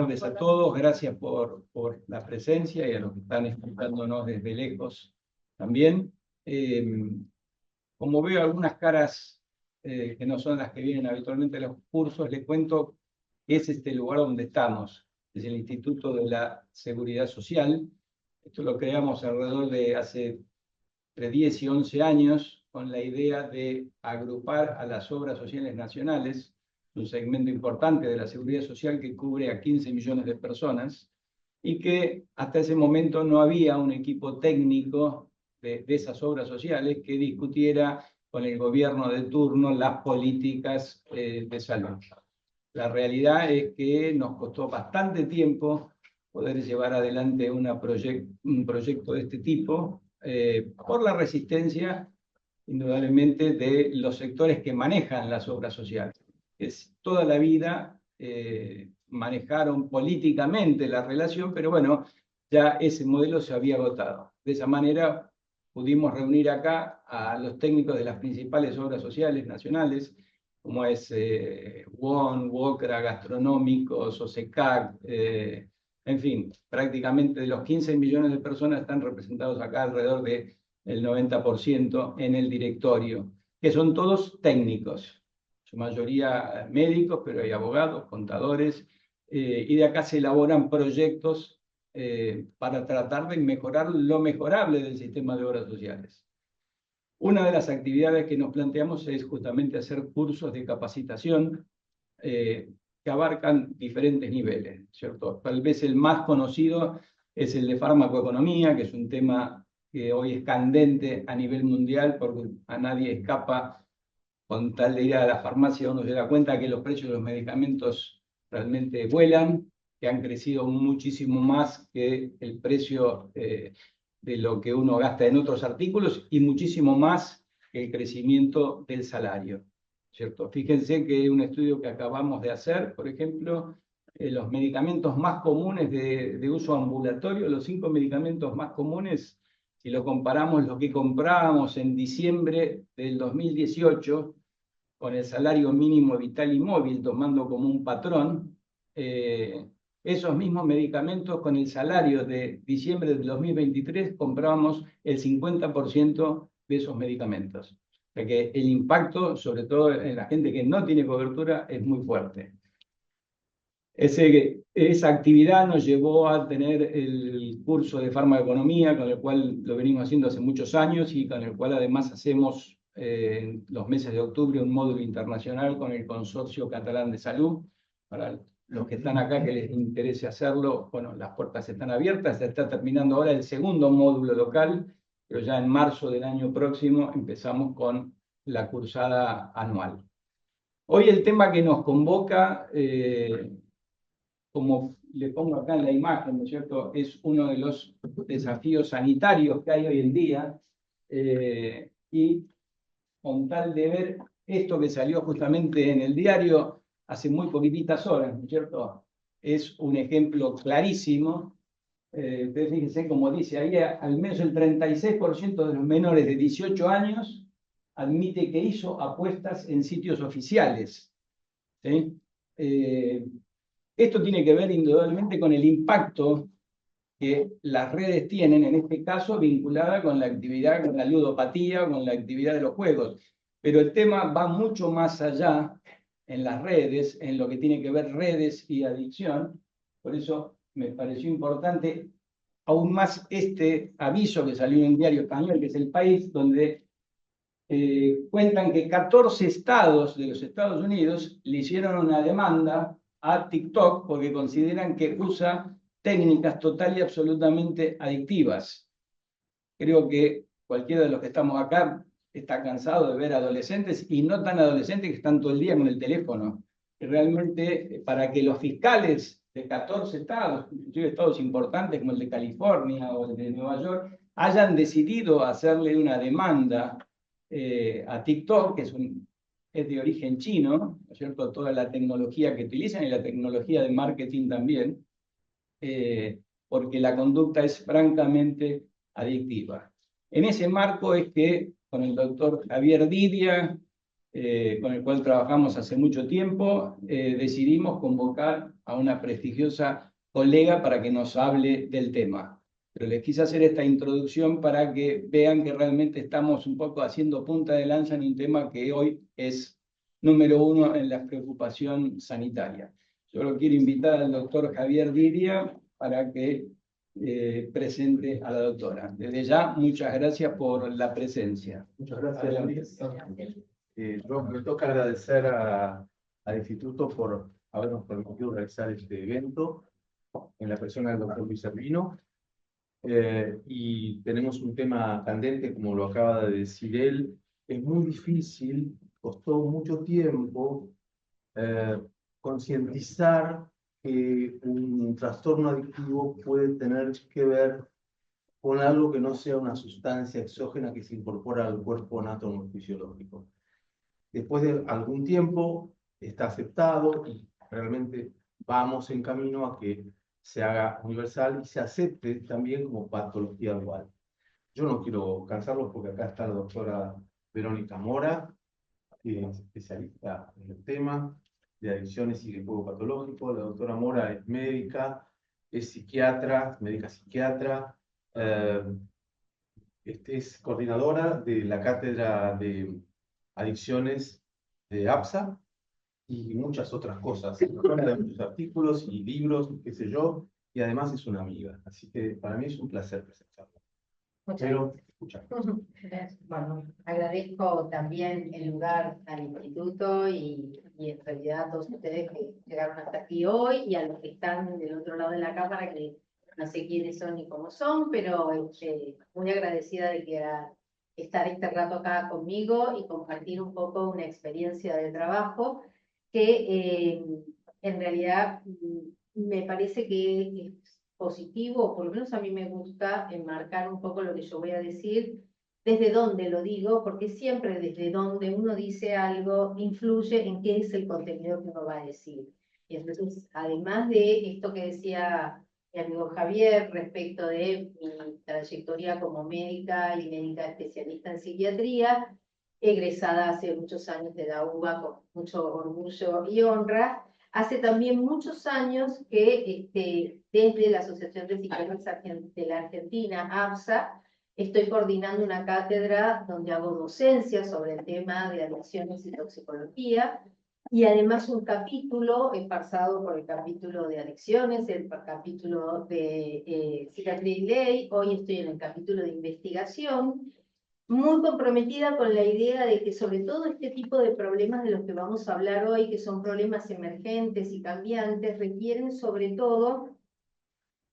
verles a todos. Gracias por la presencia y a los que están escuchándonos desde lejos también. Como veo algunas caras que no son las que vienen habitualmente a los cursos, les cuento que es este lugar donde estamos. Es el Instituto de la Seguridad Social. Esto lo creamos alrededor de hace entre 10 y 11 años con la idea de agrupar a las obras sociales nacionales, un segmento importante de la seguridad social que cubre a 15 millones de personas, y que hasta ese momento no había un equipo técnico de esas obras sociales que discutiera con el gobierno de turno las políticas de salud. La realidad es que nos costó bastante tiempo poder llevar adelante un proyecto de este tipo, por la resistencia, indudablemente, de los sectores que manejan las obras sociales. Toda la vida manejaron políticamente la relación, pero bueno, ya ese modelo se había agotado. De esa manera pudimos reunir acá a los técnicos de las principales obras sociales nacionales, como es WON, WOCRA, Gastronómicos, OSECAC, en fin, prácticamente de los 15 millones de personas están representados acá alrededor del 90% en el directorio, que son todos técnicos, su mayoría médicos, pero hay abogados, contadores, y de acá se elaboran proyectos para tratar de mejorar lo mejorable del sistema de obras sociales. Una de las actividades que nos planteamos es justamente hacer cursos de capacitación que abarcan diferentes niveles, ¿cierto? Tal vez el más conocido es el de farmacoeconomía, que es un tema que hoy es candente a nivel mundial porque a nadie escapa. Con tal de ir a la farmacia uno se da cuenta que los precios de los medicamentos realmente vuelan, que han crecido muchísimo más que el precio de lo que uno gasta en otros artículos y muchísimo más que el crecimiento del salario, ¿cierto? Fíjense que un estudio que acabamos de hacer, por ejemplo, los medicamentos más comunes de uso ambulatorio, los 5 medicamentos más comunes, si lo comparamos lo que comprábamos en diciembre del 2018 con el salario mínimo vital y móvil, tomando como un patrón, esos mismos medicamentos con el salario de diciembre del 2023 comprábamos el 50% de esos medicamentos. O sea que el impacto, sobre todo en la gente que no tiene cobertura, es muy fuerte. Esa actividad nos llevó a tener el curso de farmacoeconomía, con el cual lo venimos haciendo hace muchos años y con el cual además hacemos en los meses de octubre un módulo internacional con el Consorcio Catalán de Salud. Para los que están acá que les interese hacerlo, bueno, las puertas están abiertas. Se está terminando ahora el segundo módulo local, pero ya en marzo del año próximo empezamos con la cursada anual. Hoy el tema que nos convoca, como le pongo acá en la imagen, ¿no es cierto?, es uno de los desafíos sanitarios que hay hoy en día, y con tal de ver esto que salió justamente en el diario hace muy poquititas horas, ¿no es cierto?, es un ejemplo clarísimo. Ustedes fíjense, como dice ahí, al menos el 36% de los menores de 18 años admite que hizo apuestas en sitios oficiales, ¿sí? Esto tiene que ver indudablemente con el impacto que las redes tienen, en este caso vinculada con la actividad, con la ludopatía, con la actividad de los juegos. Pero el tema va mucho más allá en las redes, en lo que tiene que ver redes y adicción. Por eso me pareció importante aún más este aviso que salió en un diario español, que es El País, donde cuentan que 14 estados de los Estados Unidos le hicieron una demanda a TikTok porque consideran que usa técnicas total y absolutamente adictivas. Creo que cualquiera de los que estamos acá está cansado de ver adolescentes y no tan adolescentes que están todo el día con el teléfono. Y realmente, para que los fiscales de 14 estados, inclusive estados importantes como el de California o el de Nueva York, hayan decidido hacerle una demanda a TikTok, que es de origen chino, ¿no es cierto?, toda la tecnología que utilizan y la tecnología de marketing también, porque la conducta es francamente adictiva. En ese marco es que con el doctor Javier Didia con el cual trabajamos hace mucho tiempo, decidimos convocar a una prestigiosa colega para que nos hable del tema. Pero les quise hacer esta introducción para que vean que realmente estamos un poco haciendo punta de lanza en un tema que hoy es número uno en la preocupación sanitaria. Yo lo quiero invitar al doctor Javier Diria para que presente a la doctora. Desde ya, muchas gracias por la presencia. Muchas gracias, Luis. Me toca agradecer al Instituto por habernos permitido realizar este evento en la persona del doctor Luis Servino. Y tenemos un tema candente, como lo acaba de decir él. Es muy difícil, costó mucho tiempo concientizar que un trastorno adictivo puede tener que ver con algo que no sea una sustancia exógena que se incorpora al cuerpo anatomofisiológico. Después de algún tiempo está aceptado y realmente vamos en camino a que se haga universal y se acepte también como patología dual. Yo no quiero cansarlos porque acá está la doctora Verónica Mora, que es especialista en el tema de adicciones y de juego patológico. La doctora Mora es médica, es psiquiatra, médica psiquiatra, es coordinadora de la cátedra de adicciones de APSA y muchas otras cosas. Autora de muchos artículos y libros, qué sé yo, y además es una amiga. Así que para mí es un placer presentarla. Pero, escucha. Bueno, agradezco también el lugar al instituto y en realidad a todos ustedes que llegaron hasta aquí hoy y a los que están del otro lado de la cámara que no sé quiénes son ni cómo son, pero muy agradecida de que estar este rato acá conmigo y compartir un poco una experiencia de trabajo que en realidad me parece que es positivo, por lo menos a mí me gusta enmarcar un poco lo que yo voy a decir, desde dónde lo digo, porque siempre desde donde uno dice algo influye en qué es el contenido que uno va a decir. Y entonces, además de esto que decía mi amigo Javier respecto de mi trayectoria como médica y médica especialista en psiquiatría, egresada hace muchos años de la UBA con mucho orgullo y honra, hace también muchos años que desde la Asociación de Psiquiatras de la Argentina, APSA, estoy coordinando una cátedra donde hago docencia sobre el tema de adicciones y toxicología, y además un capítulo pasado por el capítulo de adicciones, el capítulo de psiquiatría y ley, hoy estoy en el capítulo de investigación, muy comprometida con la idea de que sobre todo este tipo de problemas de los que vamos a hablar hoy, que son problemas emergentes y cambiantes, requieren sobre todo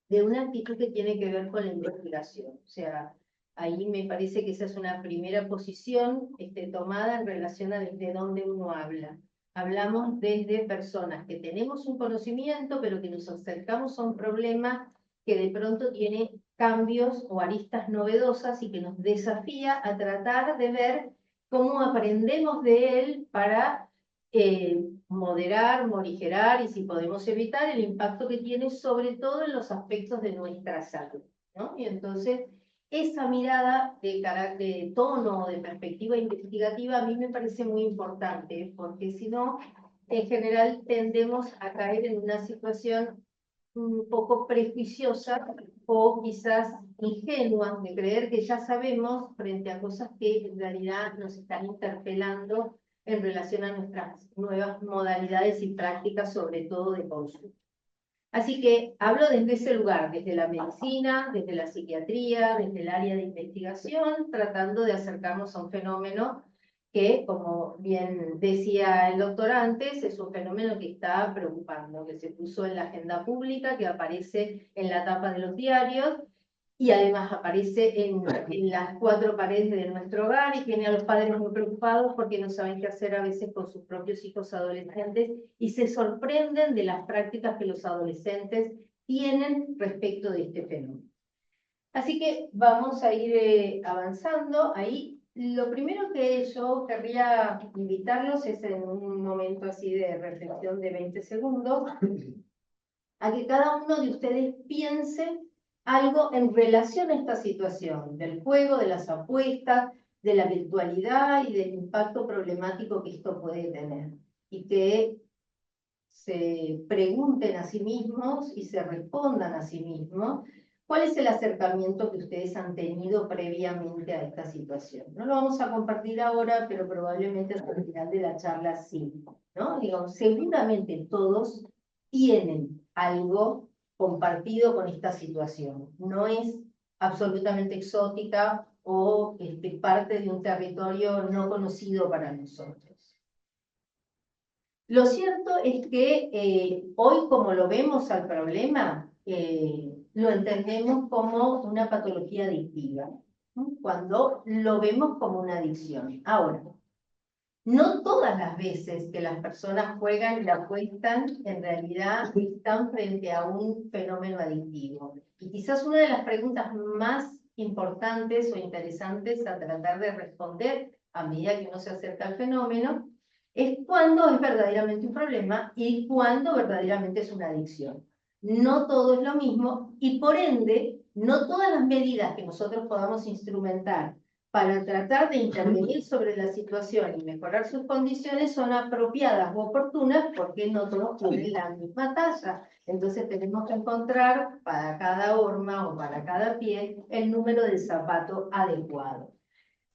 de una actitud que tiene que ver con la investigación. O sea, ahí me parece que esa es una primera posición tomada en relación a desde dónde uno habla. Hablamos desde personas que tenemos un conocimiento, pero que nos acercamos a un problema que de pronto tiene cambios o aristas novedosas y que nos desafía a tratar de ver cómo aprendemos de él para moderar, morigerar y si podemos evitar el impacto que tiene sobre todo en los aspectos de nuestra salud, ¿no? Y entonces esa mirada de carácter, de tono, de perspectiva investigativa a mí me parece muy importante porque si no, en general tendemos a caer en una situación un poco prejuiciosa o quizás ingenua de creer que ya sabemos frente a cosas que en realidad nos están interpelando en relación a nuestras nuevas modalidades y prácticas, sobre todo de consumo. Así que hablo desde ese lugar, desde la medicina, desde la psiquiatría, desde el área de investigación, tratando de acercarnos a un fenómeno que, como bien decía el doctor antes, es un fenómeno que está preocupando, que se puso en la agenda pública, que aparece en la tapa de los diarios, y además aparece en las cuatro paredes de nuestro hogar y tiene a los padres muy preocupados porque no saben qué hacer a veces con sus propios hijos adolescentes y se sorprenden de las prácticas que los adolescentes tienen respecto de este fenómeno. Así que vamos a ir avanzando. Ahí lo primero que yo querría invitarlos es en un momento así de reflexión de 20 segundos a que cada uno de ustedes piense algo en relación a esta situación, del juego, de las apuestas, de la virtualidad y del impacto problemático que esto puede tener. Y que se pregunten a sí mismos y se respondan a sí mismos cuál es el acercamiento que ustedes han tenido previamente a esta situación. No lo vamos a compartir ahora, pero probablemente hasta el final de la charla sí, ¿no? Digamos, seguramente todos tienen algo compartido con esta situación. No es absolutamente exótica o parte de un territorio no conocido para nosotros. Lo cierto es que hoy, como lo vemos al problema, lo entendemos como una patología adictiva, ¿no? Cuando lo vemos como una adicción. Ahora, no todas las veces que las personas juegan y apuestan, en realidad están frente a un fenómeno adictivo. Y quizás una de las preguntas más importantes o interesantes a tratar de responder a medida que uno se acerca al fenómeno es cuándo es verdaderamente un problema y cuándo verdaderamente es una adicción. No todo es lo mismo y por ende, no todas las medidas que nosotros podamos instrumentar para tratar de intervenir sobre la situación y mejorar sus condiciones son apropiadas o oportunas porque no todos tienen la misma talla. Entonces tenemos que encontrar para cada horma o para cada pie el número del zapato adecuado.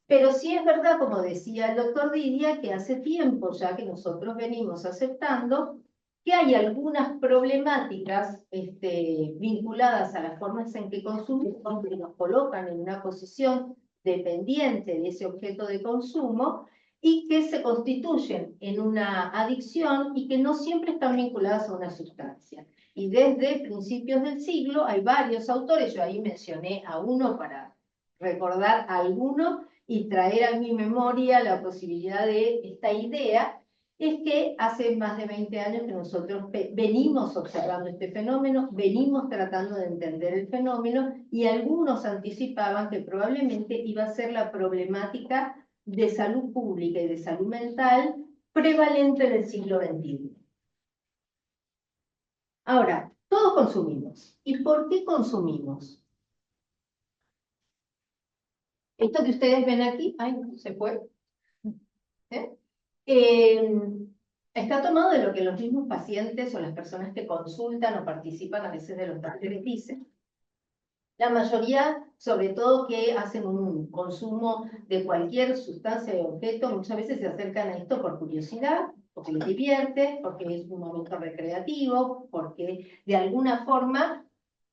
Pero sí es verdad, como decía el doctor Didia, que hace tiempo ya que nosotros venimos aceptando que hay algunas problemáticas vinculadas a las formas en que consumimos que nos colocan en una posición dependiente de ese objeto de consumo y que se constituyen en una adicción y que no siempre están vinculadas a una sustancia. Y desde principios del siglo hay varios autores, yo ahí mencioné a uno para recordar a alguno, y traer a mi memoria la posibilidad de esta idea, es que hace más de 20 años que nosotros venimos observando este fenómeno, venimos tratando de entender el fenómeno, y algunos anticipaban que probablemente iba a ser la problemática de salud pública y de salud mental prevalente del siglo XXI. Ahora, todos consumimos. ¿Y por qué consumimos? Esto que ustedes ven aquí, ay, se fue. Está tomado de lo que los mismos pacientes o las personas que consultan o participan a veces de los talleres dicen. La mayoría, sobre todo que hacen un consumo de cualquier sustancia o objeto, muchas veces se acercan a esto por curiosidad, porque les divierte, porque es un momento recreativo, porque de alguna forma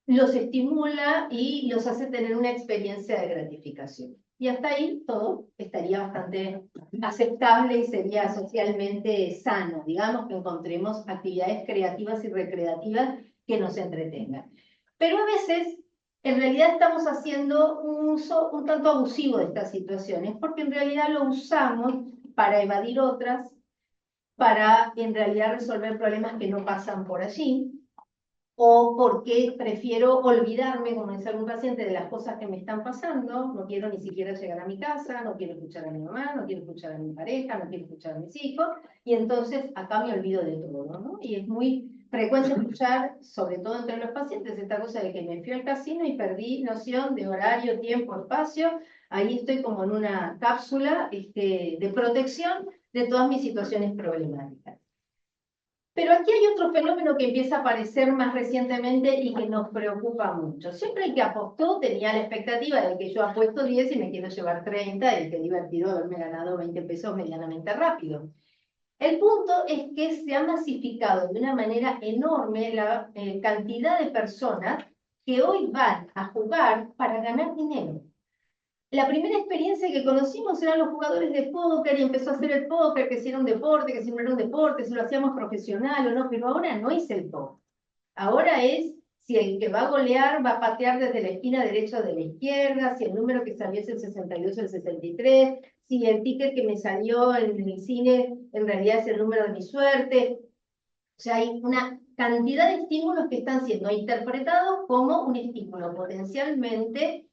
los estimula y los hace tener una experiencia de gratificación. Y hasta ahí todo estaría bastante aceptable y sería socialmente sano. Digamos que encontremos actividades creativas y recreativas que nos entretengan. Pero a veces, en realidad estamos haciendo un uso un tanto abusivo de estas situaciones, porque en realidad lo usamos para evadir otras, para en realidad resolver problemas que no pasan por allí, o porque prefiero olvidarme, como dice algún paciente, de las cosas que me están pasando, no quiero ni siquiera llegar a mi casa, no quiero escuchar a mi mamá, no quiero escuchar a mi pareja, no quiero escuchar a mis hijos, y entonces acá me olvido de todo, ¿no? Y es muy frecuente escuchar, sobre todo entre los pacientes, esta cosa de que me fui al casino y perdí noción de horario, tiempo, espacio, ahí estoy como en una cápsula de protección de todas mis situaciones problemáticas. Pero aquí hay otro fenómeno que empieza a aparecer más recientemente y que nos preocupa mucho. Siempre el que apostó tenía la expectativa de que yo apuesto 10 y me quiero llevar 30, y qué divertido haberme ganado 20 pesos medianamente rápido. El punto es que se ha masificado de una manera enorme la cantidad de personas que hoy van a jugar para ganar dinero. La primera experiencia que conocimos eran los jugadores de póker y empezó a hacer el póker, que si era un deporte, que si no era un deporte, si lo hacíamos profesional o no, pero ahora no es el póker. Ahora es si el que va a golear va a patear desde la esquina derecha o de la izquierda, si el número que salió es el 62 o el 63, si el ticket que me salió en el cine en realidad es el número de mi suerte. O sea, hay una cantidad de estímulos que están siendo interpretados como un estímulo potencialmente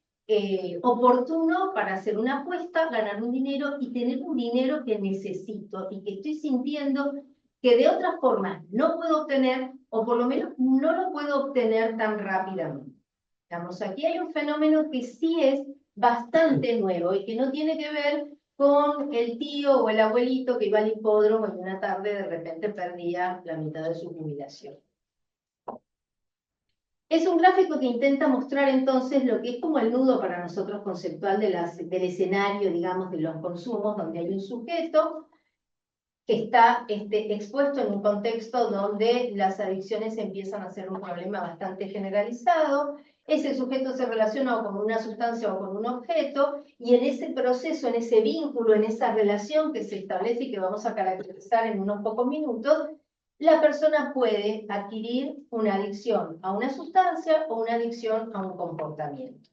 oportuno para hacer una apuesta, ganar un dinero y tener un dinero que necesito y que estoy sintiendo que de otras formas no puedo obtener, o por lo menos no lo puedo obtener tan rápidamente. Digamos, aquí hay un fenómeno que sí es bastante nuevo y que no tiene que ver con el tío o el abuelito que iba al hipódromo y una tarde de repente perdía la mitad de su jubilación. Es un gráfico que intenta mostrar entonces lo que es como el nudo para nosotros conceptual del escenario, digamos, de los consumos, donde hay un sujeto que está expuesto en un contexto donde las adicciones empiezan a ser un problema bastante generalizado. Ese sujeto se relaciona o con una sustancia o con un objeto, y en ese proceso, en ese vínculo, en esa relación que se establece y que vamos a caracterizar en unos pocos minutos, la persona puede adquirir una adicción a una sustancia o una adicción a un comportamiento.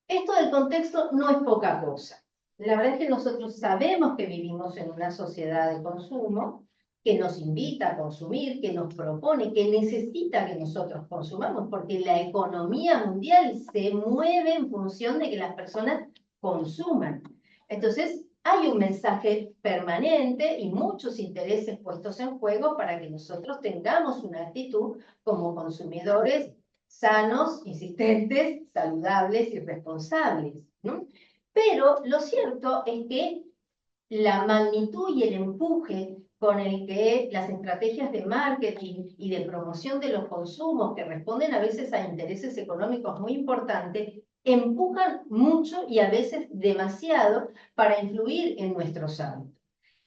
Esto del contexto no es poca cosa. La verdad es que nosotros sabemos que vivimos en una sociedad de consumo, que nos invita a consumir, que nos propone, que necesita que nosotros consumamos, porque la economía mundial se mueve en función de que las personas consuman. Entonces, hay un mensaje permanente y muchos intereses puestos en juego para que nosotros tengamos una actitud como consumidores sanos, insistentes, saludables y responsables, ¿no? Pero lo cierto es que la magnitud y el empuje con el que las estrategias de marketing y de promoción de los consumos, que responden a veces a intereses económicos muy importantes, empujan mucho y a veces demasiado para influir en nuestros hábitos.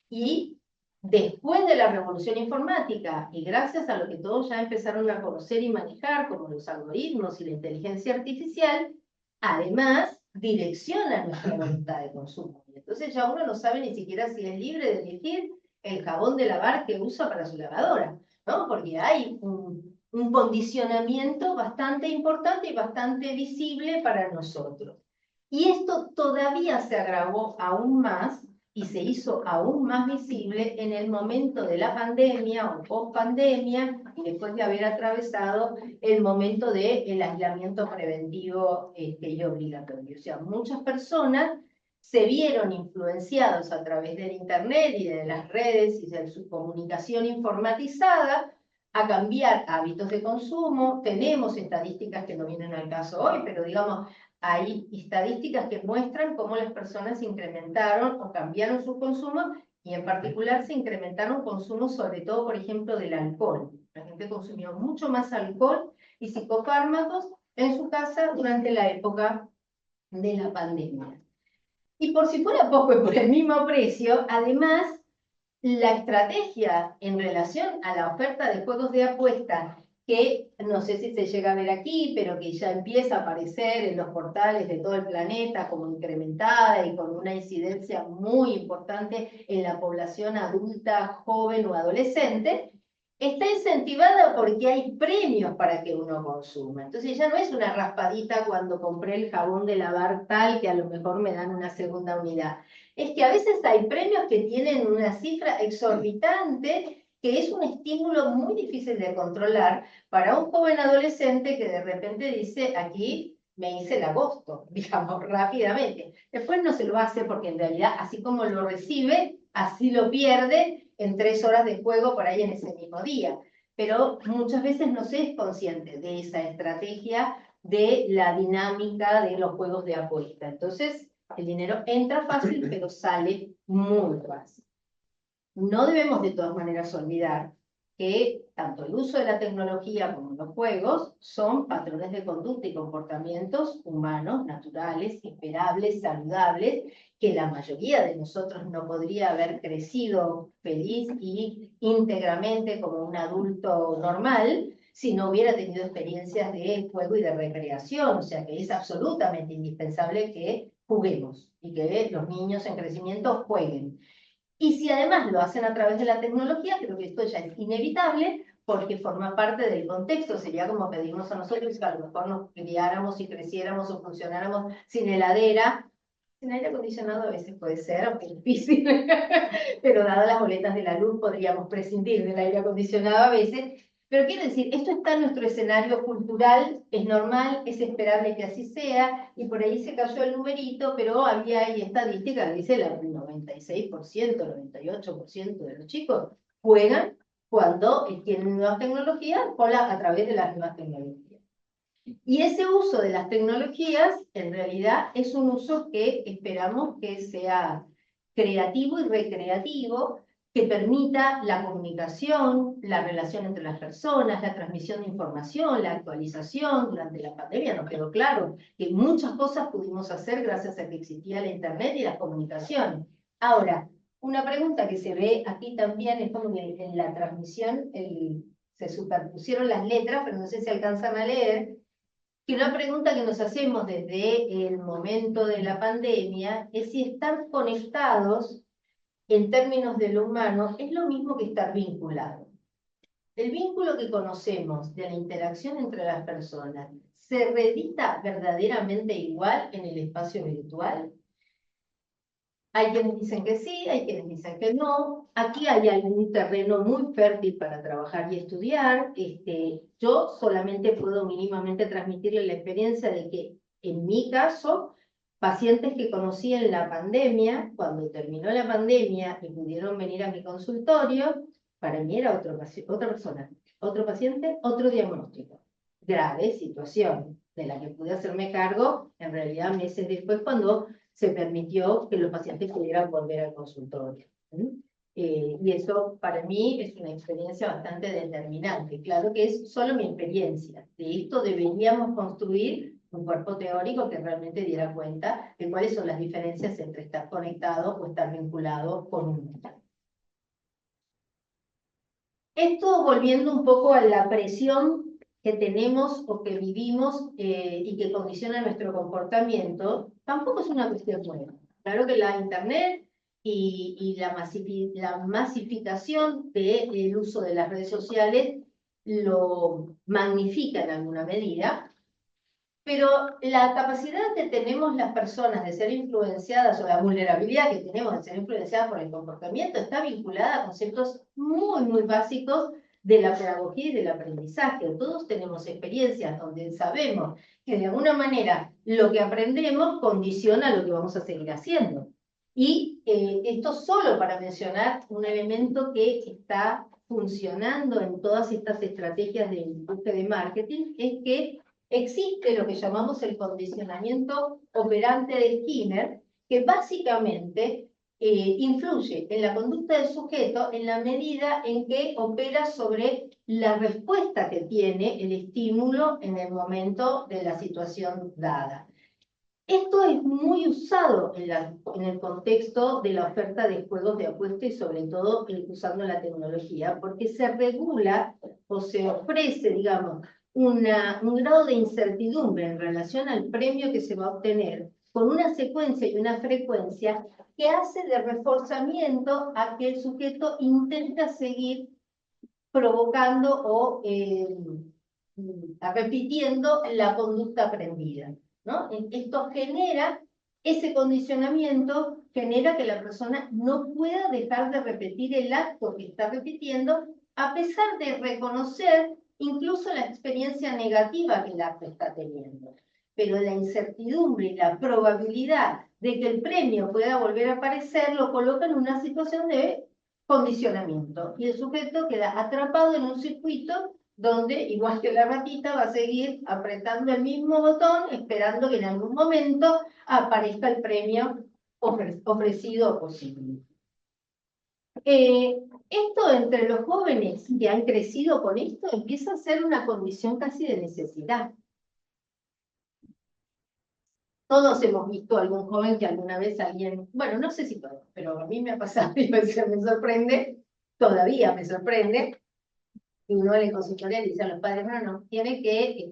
Y después de la revolución informática, y gracias a lo que todos ya empezaron a conocer y manejar, como los algoritmos y la inteligencia artificial, además direcciona nuestra voluntad de consumo. Y entonces ya uno no sabe ni siquiera si es libre de elegir el jabón de lavar que usa para su lavadora, ¿no? Porque hay un condicionamiento bastante importante y bastante visible para nosotros. Y esto todavía se agravó aún más y se hizo aún más visible en el momento de la pandemia o post-pandemia, y después de haber atravesado el momento del aislamiento preventivo y obligatorio. O sea, muchas personas se vieron influenciados a través del Internet y de las redes y de su comunicación informatizada a cambiar hábitos de consumo. Tenemos estadísticas que no vienen al caso hoy, pero digamos, hay estadísticas que muestran cómo las personas incrementaron o cambiaron su consumo, y en particular se incrementaron consumos, sobre todo, por ejemplo, del alcohol. La gente consumió mucho más alcohol y psicofármacos en su casa durante la época de la pandemia. Y por si fuera poco y por el mismo precio, además, la estrategia en relación a la oferta de juegos de apuesta, que no sé si se llega a ver aquí, pero que ya empieza a aparecer en los portales de todo el planeta como incrementada y con una incidencia muy importante en la población adulta, joven o adolescente, está incentivada porque hay premios para que uno consuma. Entonces ya no es una raspadita cuando compré el jabón de lavar tal que a lo mejor me dan una segunda unidad. Es que a veces hay premios que tienen una cifra exorbitante, que es un estímulo muy difícil de controlar para un joven adolescente que de repente dice, aquí me hice el agosto, digamos, rápidamente. Después no se lo hace porque en realidad, así como lo recibe, así lo pierde en 3 horas de juego por ahí en ese mismo día. Pero muchas veces no se es consciente de esa estrategia de la dinámica de los juegos de apuesta. Entonces, el dinero entra fácil, pero sale muy fácil. No debemos de todas maneras olvidar que tanto el uso de la tecnología como los juegos son patrones de conducta y comportamientos humanos, naturales, esperables, saludables, que la mayoría de nosotros no podría haber crecido feliz y íntegramente como un adulto normal si no hubiera tenido experiencias de juego y de recreación. O sea que es absolutamente indispensable que juguemos y que los niños en crecimiento jueguen. Y si además lo hacen a través de la tecnología, creo que esto ya es inevitable porque forma parte del contexto. Sería como pedirnos a nosotros que a lo mejor nos criáramos y creciéramos o funcionáramos sin heladera. Sin aire acondicionado a veces puede ser, aunque es difícil, pero dadas las boletas de la luz podríamos prescindir del aire acondicionado a veces. Pero quiero decir, esto está en nuestro escenario cultural, es normal, es esperable que así sea, y por ahí se cayó el numerito, pero hay estadísticas que dice el 96%, 98% de los chicos juegan cuando tienen nuevas tecnologías o a través de las nuevas tecnologías. Y ese uso de las tecnologías, en realidad, es un uso que esperamos que sea creativo y recreativo, que permita la comunicación, la relación entre las personas, la transmisión de información, la actualización. Durante la pandemia nos quedó claro que muchas cosas pudimos hacer gracias a que existía la Internet y las comunicaciones. Ahora, una pregunta que se ve aquí también es como que en la transmisión se superpusieron las letras, pero no sé si alcanzan a leer, que una pregunta que nos hacemos desde el momento de la pandemia es si estar conectados en términos de lo humano es lo mismo que estar vinculados. El vínculo que conocemos de la interacción entre las personas, ¿se reedita verdaderamente igual en el espacio virtual? Hay quienes dicen que sí, hay quienes dicen que no. Aquí hay algún terreno muy fértil para trabajar y estudiar. Yo solamente puedo mínimamente transmitirle la experiencia de que, en mi caso, pacientes que conocí en la pandemia, cuando terminó la pandemia y pudieron venir a mi consultorio, para mí era otra persona, otro paciente, otro diagnóstico. Grave situación de la que pude hacerme cargo, en realidad meses después, cuando se permitió que los pacientes pudieran volver al consultorio. Y eso para mí es una experiencia bastante determinante. Claro que es solo mi experiencia. De esto deberíamos construir un cuerpo teórico que realmente diera cuenta de cuáles son las diferencias entre estar conectado o estar vinculado con un. Esto volviendo un poco a la presión que tenemos o que vivimos y que condiciona nuestro comportamiento, tampoco es una cuestión nueva. Claro que la Internet y la masificación del uso de las redes sociales lo magnifica en alguna medida, pero la capacidad que tenemos las personas de ser influenciadas o la vulnerabilidad que tenemos de ser influenciadas por el comportamiento está vinculada a conceptos muy, muy básicos de la pedagogía y del aprendizaje. Todos tenemos experiencias donde sabemos que de alguna manera lo que aprendemos condiciona lo que vamos a seguir haciendo. Y esto solo para mencionar un elemento que está funcionando en todas estas estrategias de empuje de marketing, es que existe lo que llamamos el condicionamiento operante de Skinner, que básicamente influye en la conducta del sujeto en la medida en que opera sobre la respuesta que tiene el estímulo en el momento de la situación dada. Esto es muy usado en el contexto de la oferta de juegos de apuesta y sobre todo usando la tecnología, porque se regula o se ofrece, digamos, un grado de incertidumbre en relación al premio que se va a obtener con una secuencia y una frecuencia que hace de reforzamiento a que el sujeto intenta seguir provocando o repitiendo la conducta aprendida, ¿no? Esto genera, ese condicionamiento genera que la persona no pueda dejar de repetir el acto que está repitiendo, a pesar de reconocer incluso la experiencia negativa que el acto está teniendo. Pero la incertidumbre y la probabilidad de que el premio pueda volver a aparecer lo coloca en una situación de condicionamiento. Y el sujeto queda atrapado en un circuito donde, igual que la ratita, va a seguir apretando el mismo botón, esperando que en algún momento aparezca el premio ofrecido o posible. Esto entre los jóvenes que han crecido con esto empieza a ser una condición casi de necesidad. Todos hemos visto a algún joven que alguna vez alguien, bueno, no sé si todos, pero a mí me ha pasado y a veces me sorprende, todavía me sorprende, y uno en el consultorio le dice a los padres, no, tiene que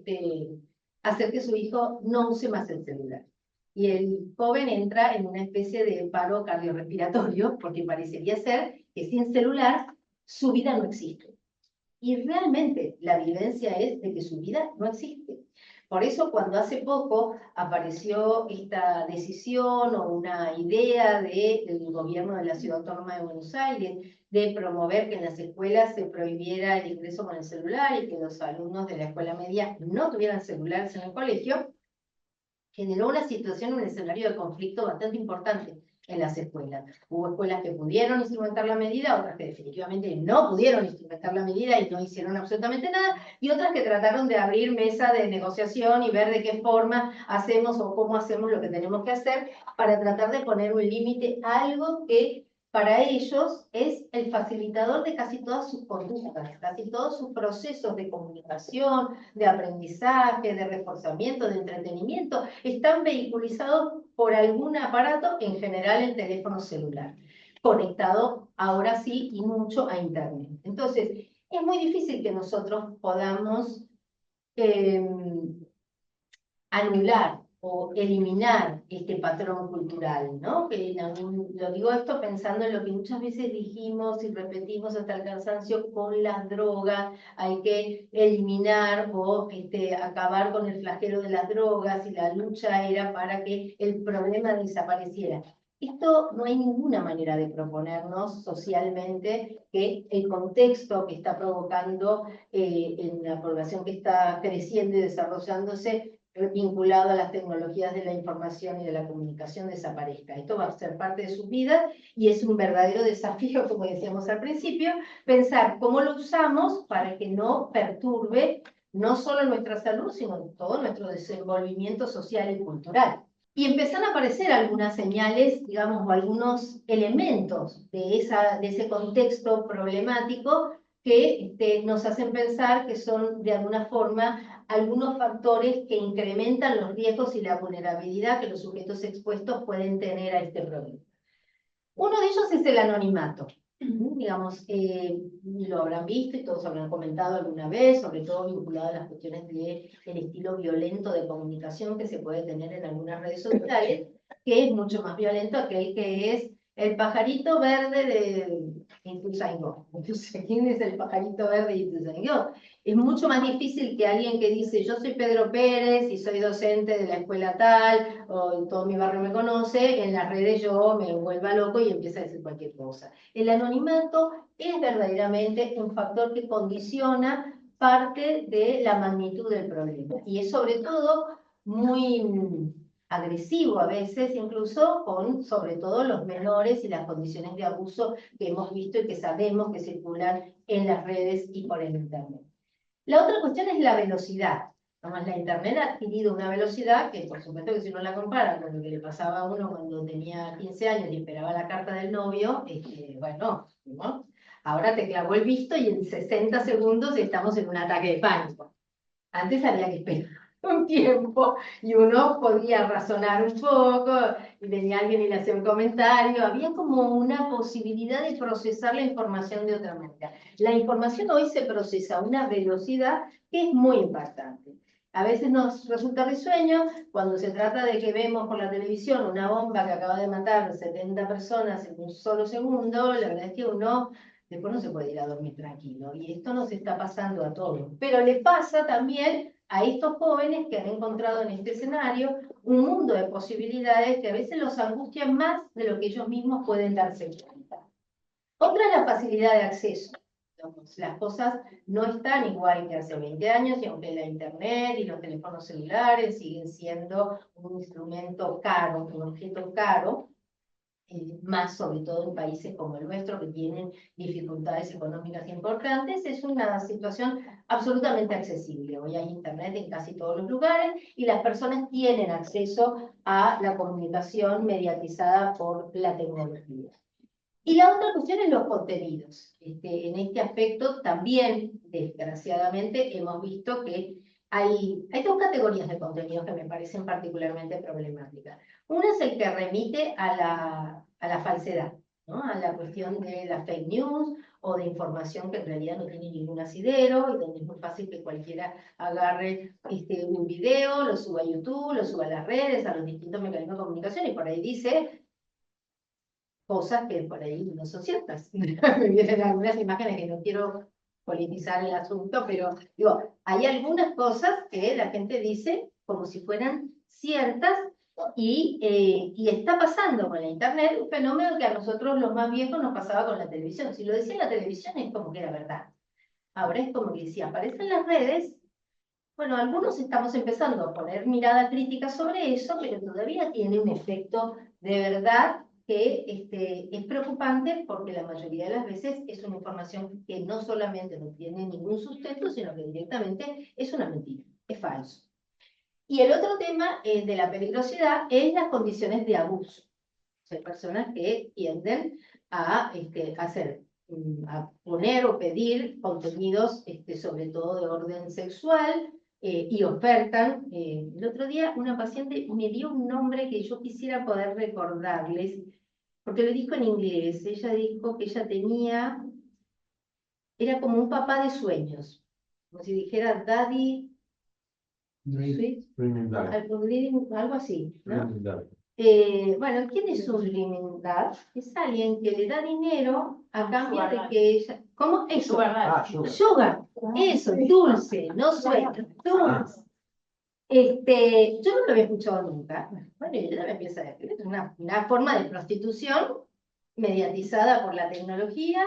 hacer que su hijo no use más el celular. Y el joven entra en una especie de paro cardiorrespiratorio, porque parecería ser que sin celular su vida no existe. Y realmente la vivencia es de que su vida no existe. Por eso cuando hace poco apareció esta decisión o una idea del gobierno de la Ciudad Autónoma de Buenos Aires de promover que en las escuelas se prohibiera el ingreso con el celular y que los alumnos de la escuela media no tuvieran celulares en el colegio, generó una situación, un escenario de conflicto bastante importante en las escuelas. Hubo escuelas que pudieron instrumentar la medida, otras que definitivamente no pudieron instrumentar la medida y no hicieron absolutamente nada, y otras que trataron de abrir mesa de negociación y ver de qué forma hacemos o cómo hacemos lo que tenemos que hacer para tratar de poner un límite a algo que para ellos es el facilitador de casi todas sus conductas, casi todos sus procesos de comunicación, de aprendizaje, de reforzamiento, de entretenimiento, están vehiculizados por algún aparato, en general el teléfono celular, conectado ahora sí y mucho a Internet. Entonces, es muy difícil que nosotros podamos anular o eliminar este patrón cultural, ¿no? Lo digo esto pensando en lo que muchas veces dijimos y repetimos hasta el cansancio con las drogas, hay que eliminar o acabar con el flagelo de las drogas y la lucha era para que el problema desapareciera. Esto no hay ninguna manera de proponernos socialmente que el contexto que está provocando en la población que está creciendo y desarrollándose vinculado a las tecnologías de la información y de la comunicación desaparezca. Esto va a ser parte de sus vidas y es un verdadero desafío, como decíamos al principio, pensar cómo lo usamos para que no perturbe no solo nuestra salud, sino todo nuestro desenvolvimiento social y cultural. Y empiezan a aparecer algunas señales, digamos, o algunos elementos de ese contexto problemático que nos hacen pensar que son, de alguna forma, algunos factores que incrementan los riesgos y la vulnerabilidad que los sujetos expuestos pueden tener a este problema. Uno de ellos es el anonimato. Digamos, lo habrán visto y todos habrán comentado alguna vez, sobre todo vinculado a las cuestiones del estilo violento de comunicación que se puede tener en algunas redes sociales, que es mucho más violento aquel que es el pajarito verde de Ituzaingó. Entonces, ¿quién es el pajarito verde de Ituzaingó? Es mucho más difícil que alguien que dice, yo soy Pedro Pérez y soy docente de la escuela tal, o todo mi barrio me conoce, en las redes yo me vuelva loco y empiezo a decir cualquier cosa. El anonimato es verdaderamente un factor que condiciona parte de la magnitud del problema. Y es sobre todo muy agresivo a veces, incluso con sobre todo los menores y las condiciones de abuso que hemos visto y que sabemos que circulan en las redes y por el Internet. La otra cuestión es la velocidad. Además, la Internet ha adquirido una velocidad que, por supuesto, que si uno la compara con lo que le pasaba a uno cuando tenía 15 años y esperaba la carta del novio, bueno, ¿no? Ahora te clavó el visto y en 60 segundos estamos en un ataque de pánico. Antes había que esperar un tiempo y uno podía razonar un poco y venía alguien y le hacía un comentario. Había como una posibilidad de procesar la información de otra manera. La información hoy se procesa a una velocidad que es muy impactante. A veces nos resulta risueño cuando se trata de que vemos por la televisión una bomba que acaba de matar 70 personas en un solo segundo. La verdad es que uno después no se puede ir a dormir tranquilo. Y esto nos está pasando a todos. Pero le pasa también a estos jóvenes que han encontrado en este escenario un mundo de posibilidades que a veces los angustian más de lo que ellos mismos pueden darse cuenta. Otra es la facilidad de acceso. Las cosas no están igual que hace 20 años y aunque la Internet y los teléfonos celulares siguen siendo un instrumento caro, un objeto caro, más sobre todo en países como el nuestro que tienen dificultades económicas importantes, es una situación absolutamente accesible. Hoy hay Internet en casi todos los lugares y las personas tienen acceso a la comunicación mediatizada por la tecnología. Y la otra cuestión es los contenidos. En este aspecto también, desgraciadamente, hemos visto que hay dos categorías de contenidos que me parecen particularmente problemáticas. Una es el que remite a la falsedad, ¿no? A la cuestión de la fake news o de información que en realidad no tiene ningún asidero y donde es muy fácil que cualquiera agarre un video, lo suba a YouTube, lo suba a las redes, a los distintos mecanismos de comunicación y por ahí dice cosas que por ahí no son ciertas. Me vienen algunas imágenes que no quiero politizar el asunto, pero digo, hay algunas cosas que la gente dice como si fueran ciertas y está pasando con la Internet un fenómeno que a nosotros los más viejos nos pasaba con la televisión. Si lo decía en la televisión es como que era verdad. Ahora es como que si aparecen las redes, bueno, algunos estamos empezando a poner mirada crítica sobre eso, pero todavía tiene un efecto de verdad que es preocupante porque la mayoría de las veces es una información que no solamente no tiene ningún sustento, sino que directamente es una mentira, es falso. Y el otro tema de la peligrosidad es las condiciones de abuso. Hay personas que tienden a a poner o pedir contenidos, sobre todo de orden sexual, y ofertan. El otro día una paciente me dio un nombre que yo quisiera poder recordarles, porque lo dijo en inglés. Ella dijo que ella era como un papá de sueños, como si dijera daddy, sweet, algo así, ¿no? Bueno, ¿quién es un Living Dad? Es alguien que le da dinero a cambio de que ella... ¿Cómo? Eso. Sugar. Eso, dulce, no suelto, dulce. Yo no lo había escuchado nunca. Bueno, y ella me empieza a decir, es una forma de prostitución mediatizada por la tecnología,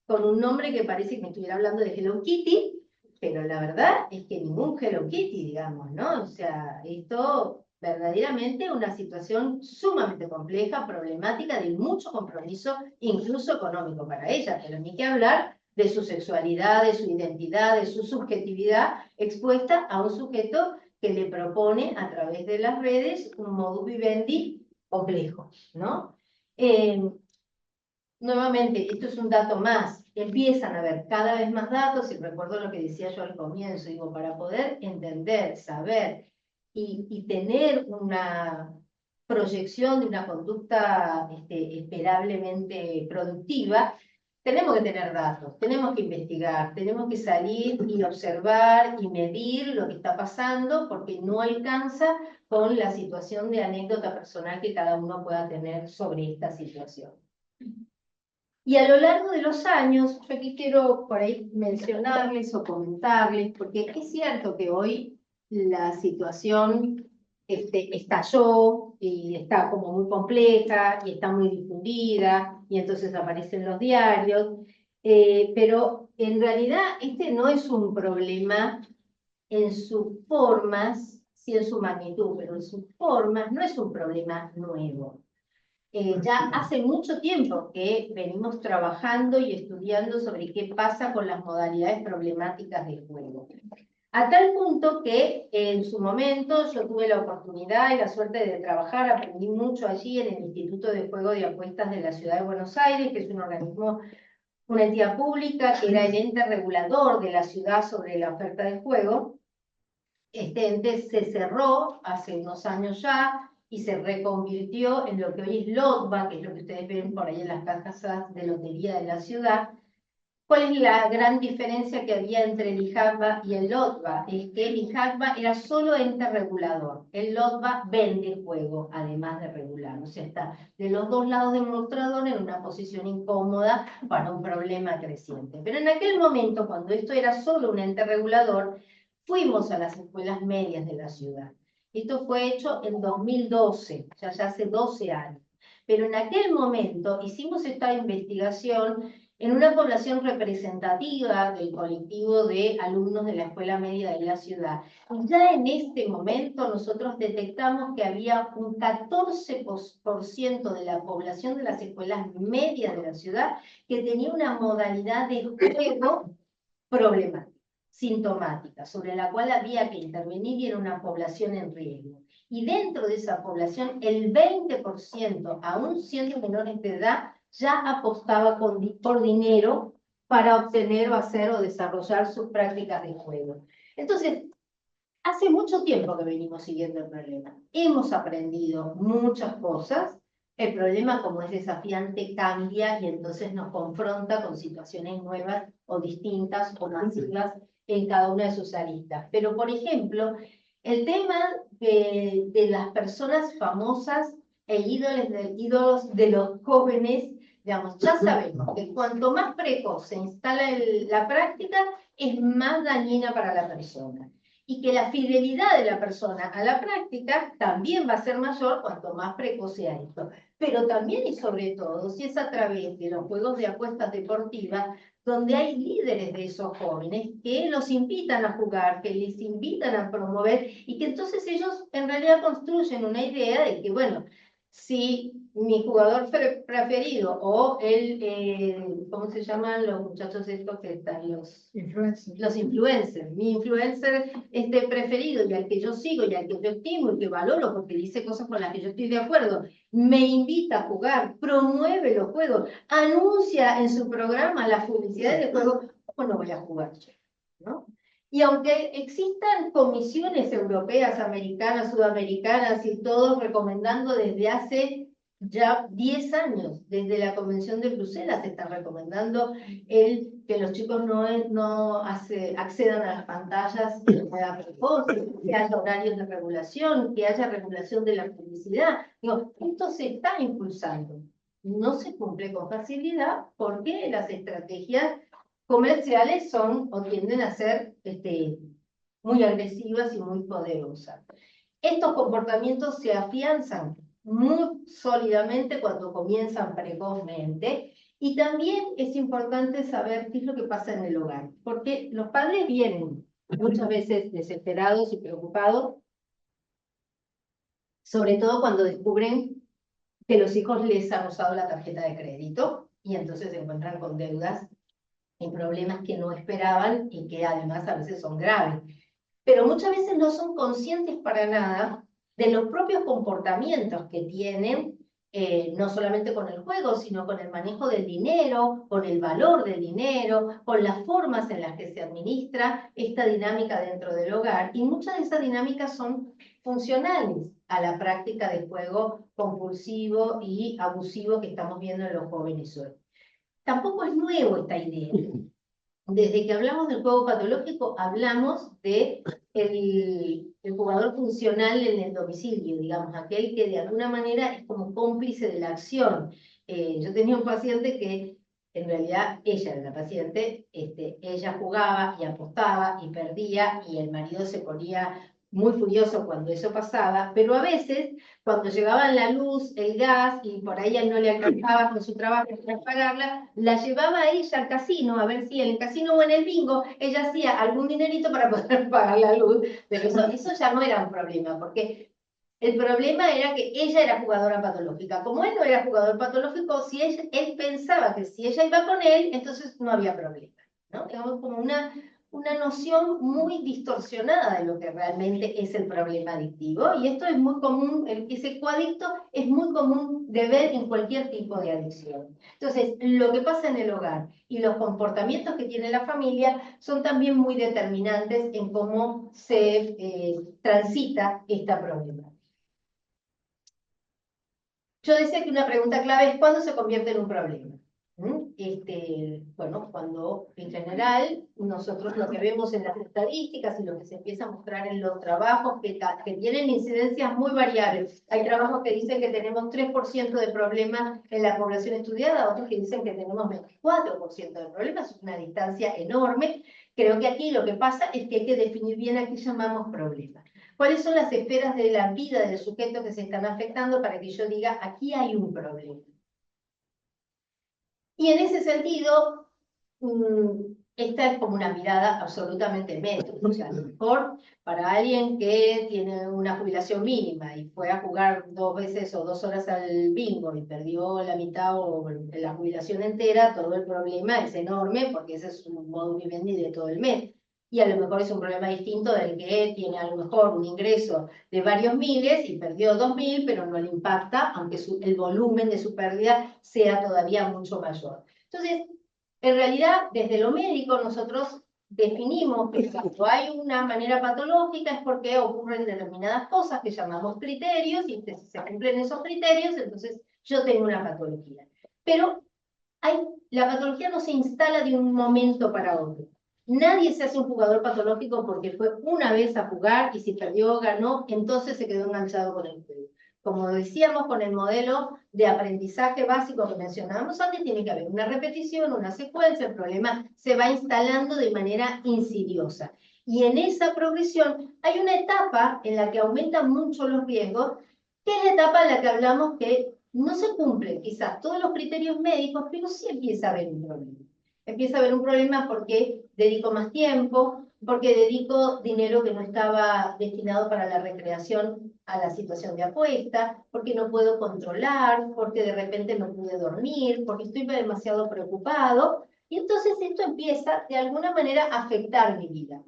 con un nombre que parece que me estuviera hablando de Hello Kitty, pero la verdad es que ningún Hello Kitty, digamos, ¿no? O sea, esto verdaderamente una situación sumamente compleja, problemática, de mucho compromiso, incluso económico para ella, pero ni que hablar de su sexualidad, de su identidad, de su subjetividad, expuesta a un sujeto que le propone a través de las redes un modus vivendi complejo, ¿no? Nuevamente, esto es un dato más. Empiezan a haber cada vez más datos, y recuerdo lo que decía yo al comienzo, digo, para poder entender, saber y tener una proyección de una conducta esperablemente productiva, tenemos que tener datos, tenemos que investigar, tenemos que salir y observar y medir lo que está pasando, porque no alcanza con la situación de anécdota personal que cada uno pueda tener sobre esta situación. Y a lo largo de los años, yo aquí quiero por ahí mencionarles o comentarles, porque es cierto que hoy la situación estalló y está como muy compleja y está muy difundida, y entonces aparecen los diarios, pero en realidad este no es un problema en sus formas, sí en su magnitud, pero en sus formas no es un problema nuevo. Ya hace mucho tiempo que venimos trabajando y estudiando sobre qué pasa con las modalidades problemáticas del juego. A tal punto que en su momento yo tuve la oportunidad y la suerte de trabajar, aprendí mucho allí en el Instituto de Juego y Apuestas de la Ciudad de Buenos Aires, que es un organismo, una entidad pública, que era el ente regulador de la ciudad sobre la oferta de juego. Este ente se cerró hace unos años ya, y se reconvirtió en lo que hoy es LOTBA, que es lo que ustedes ven por ahí en las cajas de lotería de la ciudad. ¿Cuál es la gran diferencia que había entre el IJACBA y el LOTBA? Es que el IJACBA era solo ente regulador. El LOTBA vende juego, además de regular. O sea, está de los dos lados del mostrador en una posición incómoda para un problema creciente. Pero en aquel momento, cuando esto era solo un ente regulador, fuimos a las escuelas medias de la ciudad. Esto fue hecho en 2012, ya hace 12 años. Pero en aquel momento hicimos esta investigación en una población representativa del colectivo de alumnos de la escuela media de la ciudad. Y ya en este momento nosotros detectamos que había un 14% de la población de las escuelas medias de la ciudad que tenía una modalidad de juego problemática, sintomática, sobre la cual había que intervenir, y era una población en riesgo. Y dentro de esa población, el 20%, aún siendo menores de edad, ya apostaba por dinero para obtener o hacer o desarrollar sus prácticas de juego. Entonces, hace mucho tiempo que venimos siguiendo el problema. Hemos aprendido muchas cosas. El problema, como es desafiante, cambia y entonces nos confronta con situaciones nuevas o distintas o masivas en cada una de sus aristas. Pero, por ejemplo, el tema de las personas famosas e ídolos de los jóvenes, digamos, ya sabemos que cuanto más precoz se instala la práctica, es más dañina para la persona. Y que la fidelidad de la persona a la práctica también va a ser mayor cuanto más precoz sea esto. Pero también y sobre todo, si es a través de los juegos de apuestas deportivas, donde hay líderes de esos jóvenes que los invitan a jugar, que les invitan a promover, y que entonces ellos en realidad construyen una idea de que, bueno, si mi jugador preferido o ¿cómo se llaman los muchachos estos que están los influencers? Mi influencer preferido y al que yo sigo y al que yo estimo y que valoro porque dice cosas con las que yo estoy de acuerdo, me invita a jugar, promueve los juegos, anuncia en su programa las publicidades de juegos, ¿cómo no voy a jugar yo? ¿No? Y aunque existan comisiones europeas, americanas, sudamericanas y todos recomendando desde hace ya 10 años, desde la Convención de Bruselas se está recomendando que los chicos no accedan a las pantallas a propósito, que haya horarios de regulación, que haya regulación de la publicidad. Digo, esto se está impulsando. No se cumple con facilidad porque las estrategias comerciales son o tienden a ser muy agresivas y muy poderosas. Estos comportamientos se afianzan muy sólidamente cuando comienzan precozmente y también es importante saber qué es lo que pasa en el hogar, porque los padres vienen muchas veces desesperados y preocupados, sobre todo cuando descubren que los hijos les han usado la tarjeta de crédito y entonces se encuentran con deudas y problemas que no esperaban y que además a veces son graves. Pero muchas veces no son conscientes para nada de los propios comportamientos que tienen, no solamente con el juego, sino con el manejo del dinero, con el valor del dinero, con las formas en las que se administra esta dinámica dentro del hogar. Y muchas de esas dinámicas son funcionales a la práctica de juego compulsivo y abusivo que estamos viendo en los jóvenes hoy. Tampoco es nuevo esta idea. Desde que hablamos del juego patológico, hablamos de el jugador funcional en el domicilio, digamos, aquel que de alguna manera es como cómplice de la acción. Yo tenía un paciente que, en realidad, ella era la paciente, ella jugaba y apostaba y perdía, y el marido se ponía muy furioso cuando eso pasaba, pero a veces, cuando llegaban la luz, el gas, y por ahí él no le alcanzaba con su trabajo para pagarla, la llevaba a ella al casino, a ver si en el casino o en el bingo, ella hacía algún dinerito para poder pagar la luz, pero eso ya no era un problema, porque el problema era que ella era jugadora patológica. Como él no era jugador patológico, si él pensaba que si ella iba con él, entonces no había problema, ¿no? Digamos como una noción muy distorsionada de lo que realmente es el problema adictivo, y esto es muy común, ese coadicto es muy común de ver en cualquier tipo de adicción. Entonces, lo que pasa en el hogar y los comportamientos que tiene la familia son también muy determinantes en cómo se transita esta problemática. Yo decía que una pregunta clave es ¿cuándo se convierte en un problema? Bueno, cuando en general nosotros lo que vemos en las estadísticas y lo que se empieza a mostrar en los trabajos que tienen incidencias muy variables. Hay trabajos que dicen que tenemos 3% de problemas en la población estudiada, otros que dicen que tenemos 24% de problemas, es una distancia enorme. Creo que aquí lo que pasa es que hay que definir bien a qué llamamos problemas. ¿Cuáles son las esferas de la vida del sujeto que se están afectando para que yo diga, aquí hay un problema? Y en ese sentido, esta es como una mirada absolutamente médica. O sea, a lo mejor para alguien que tiene una jubilación mínima y fue a jugar 2 veces o 2 horas al bingo y perdió la mitad o la jubilación entera, todo el problema es enorme porque ese es un modus vivendi de todo el mes. Y a lo mejor es un problema distinto del que tiene a lo mejor un ingreso de varios miles y perdió 2.000, pero no le impacta, aunque el volumen de su pérdida sea todavía mucho mayor. Entonces, en realidad, desde lo médico, nosotros definimos que cuando hay una manera patológica es porque ocurren determinadas cosas que llamamos criterios, y si se cumplen esos criterios, entonces yo tengo una patología. Pero la patología no se instala de un momento para otro. Nadie se hace un jugador patológico porque fue una vez a jugar y si perdió, ganó, entonces se quedó enganchado con el juego. Como decíamos con el modelo de aprendizaje básico que mencionábamos antes, tiene que haber una repetición, una secuencia, el problema se va instalando de manera insidiosa. Y en esa progresión hay una etapa en la que aumentan mucho los riesgos, que es la etapa en la que hablamos que no se cumplen quizás todos los criterios médicos, pero sí empieza a haber un problema. Empieza a haber un problema porque dedico más tiempo, porque dedico dinero que no estaba destinado para la recreación a la situación de apuesta, porque no puedo controlar, porque de repente no pude dormir, porque estoy demasiado preocupado, y entonces esto empieza de alguna manera a afectar mi vida.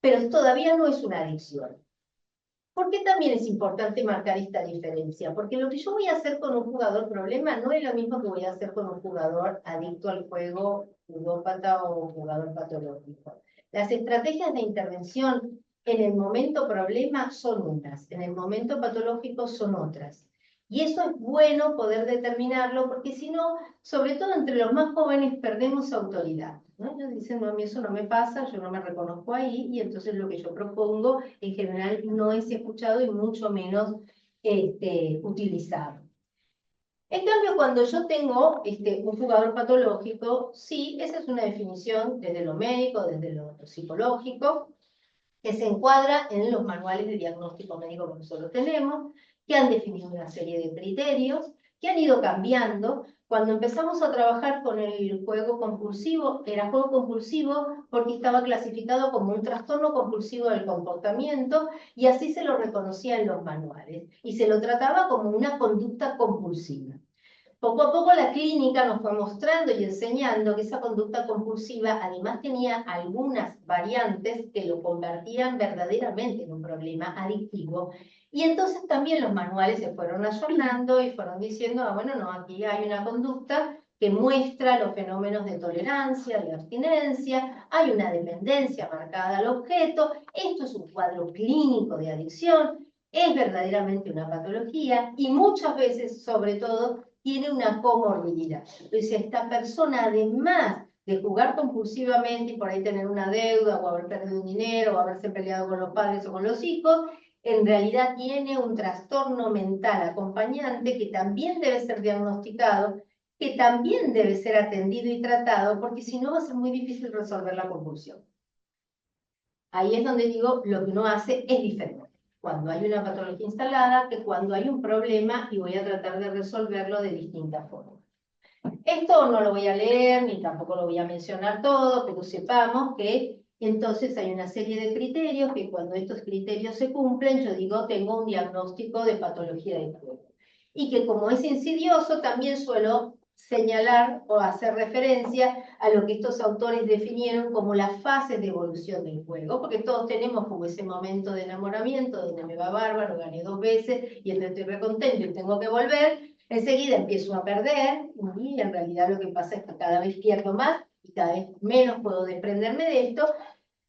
Pero todavía no es una adicción. ¿Por qué también es importante marcar esta diferencia? Porque lo que yo voy a hacer con un jugador problema no es lo mismo que voy a hacer con un jugador adicto al juego, ludópata o jugador patológico. Las estrategias de intervención en el momento problema son unas, en el momento patológico son otras. Y eso es bueno poder determinarlo, porque si no, sobre todo entre los más jóvenes, perdemos autoridad, ¿no? Ellos dicen, no, a mí eso no me pasa, yo no me reconozco ahí, y entonces lo que yo propongo en general no es escuchado y mucho menos utilizado. En cambio, cuando yo tengo un jugador patológico, sí, esa es una definición desde lo médico, desde lo psicológico, que se encuadra en los manuales de diagnóstico médico que nosotros tenemos, que han definido una serie de criterios, que han ido cambiando. Cuando empezamos a trabajar con el juego compulsivo, era juego compulsivo porque estaba clasificado como un trastorno compulsivo del comportamiento, y así se lo reconocía en los manuales, y se lo trataba como una conducta compulsiva. Poco a poco la clínica nos fue mostrando y enseñando que esa conducta compulsiva además tenía algunas variantes que lo convertían verdaderamente en un problema adictivo. Y entonces también los manuales se fueron ayornando y fueron diciendo, bueno, no, aquí hay una conducta que muestra los fenómenos de tolerancia, de abstinencia, hay una dependencia marcada al objeto, esto es un cuadro clínico de adicción, es verdaderamente una patología, y muchas veces, sobre todo, tiene una comorbilidad. Entonces, esta persona, además de jugar compulsivamente y por ahí tener una deuda, o haber perdido un dinero, o haberse peleado con los padres o con los hijos, en realidad tiene un trastorno mental acompañante que también debe ser diagnosticado, que también debe ser atendido y tratado, porque si no va a ser muy difícil resolver la compulsión. Ahí es donde digo, lo que uno hace es diferente cuando hay una patología instalada que cuando hay un problema, y voy a tratar de resolverlo de distintas formas. Esto no lo voy a leer, ni tampoco lo voy a mencionar todo, pero sepamos que entonces hay una serie de criterios que cuando estos criterios se cumplen, yo digo, tengo un diagnóstico de patología del juego. Y que como es insidioso, también suelo señalar o hacer referencia a lo que estos autores definieron como las fases de evolución del juego, porque todos tenemos como ese momento de enamoramiento, donde me va bárbaro, gané 2 veces, y entonces estoy recontento y tengo que volver. Enseguida empiezo a perder, y en realidad lo que pasa es que cada vez pierdo más y cada vez menos puedo desprenderme de esto.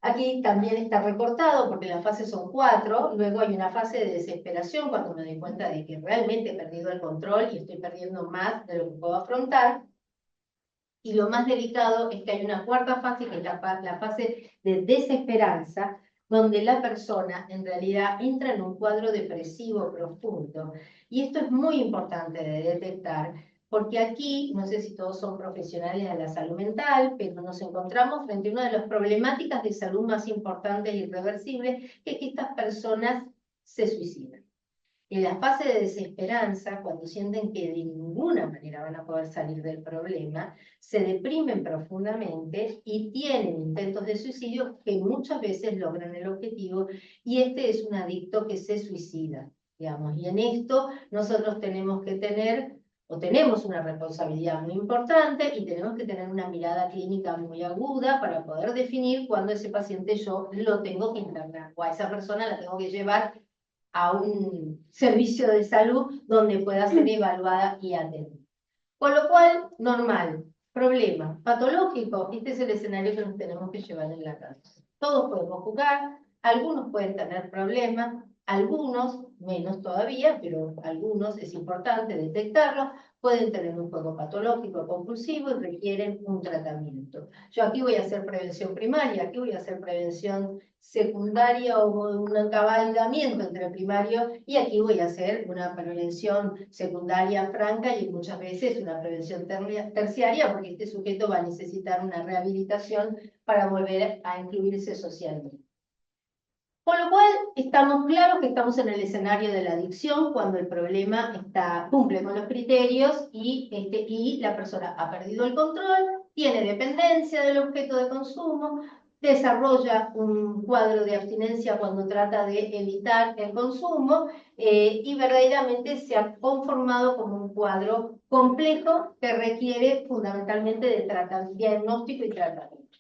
Aquí también está recortado porque las fases son 4, luego hay una fase de desesperación cuando me doy cuenta de que realmente he perdido el control y estoy perdiendo más de lo que puedo afrontar. Y lo más delicado es que hay una cuarta fase, que es la fase de desesperanza, donde la persona en realidad entra en un cuadro depresivo profundo. Y esto es muy importante de detectar, porque aquí, no sé si todos son profesionales de la salud mental, pero nos encontramos frente a una de las problemáticas de salud más importantes y irreversibles, que es que estas personas se suicidan. En la fase de desesperanza, cuando sienten que de ninguna manera van a poder salir del problema, se deprimen profundamente y tienen intentos de suicidio que muchas veces logran el objetivo, y este es un adicto que se suicida, digamos. Y en esto nosotros tenemos que tener, o tenemos una responsabilidad muy importante, y tenemos que tener una mirada clínica muy aguda para poder definir cuándo ese paciente yo lo tengo que internar, o a esa persona la tengo que llevar a un servicio de salud donde pueda ser evaluada y atendida. Con lo cual, normal, problema, patológico, este es el escenario que nos tenemos que llevar en la casa. Todos podemos jugar, algunos pueden tener problemas, algunos, menos todavía, pero algunos, es importante detectarlos, pueden tener un juego patológico compulsivo y requieren un tratamiento. Yo aquí voy a hacer prevención primaria, aquí voy a hacer prevención secundaria o un encabalgamiento entre primario, y aquí voy a hacer una prevención secundaria franca y muchas veces una prevención terciaria, porque este sujeto va a necesitar una rehabilitación para volver a incluirse socialmente. Con lo cual, estamos claros que estamos en el escenario de la adicción cuando el problema cumple con los criterios y la persona ha perdido el control, tiene dependencia del objeto de consumo, desarrolla un cuadro de abstinencia cuando trata de evitar el consumo y verdaderamente se ha conformado como un cuadro complejo que requiere fundamentalmente de diagnóstico y tratamiento.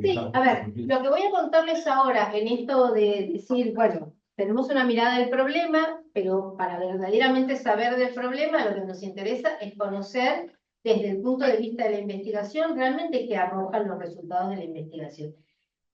Sí, a ver, lo que voy a contarles ahora en esto de decir, bueno, tenemos una mirada del problema, pero para verdaderamente saber del problema, lo que nos interesa es conocer desde el punto de vista de la investigación realmente qué arrojan los resultados de la investigación.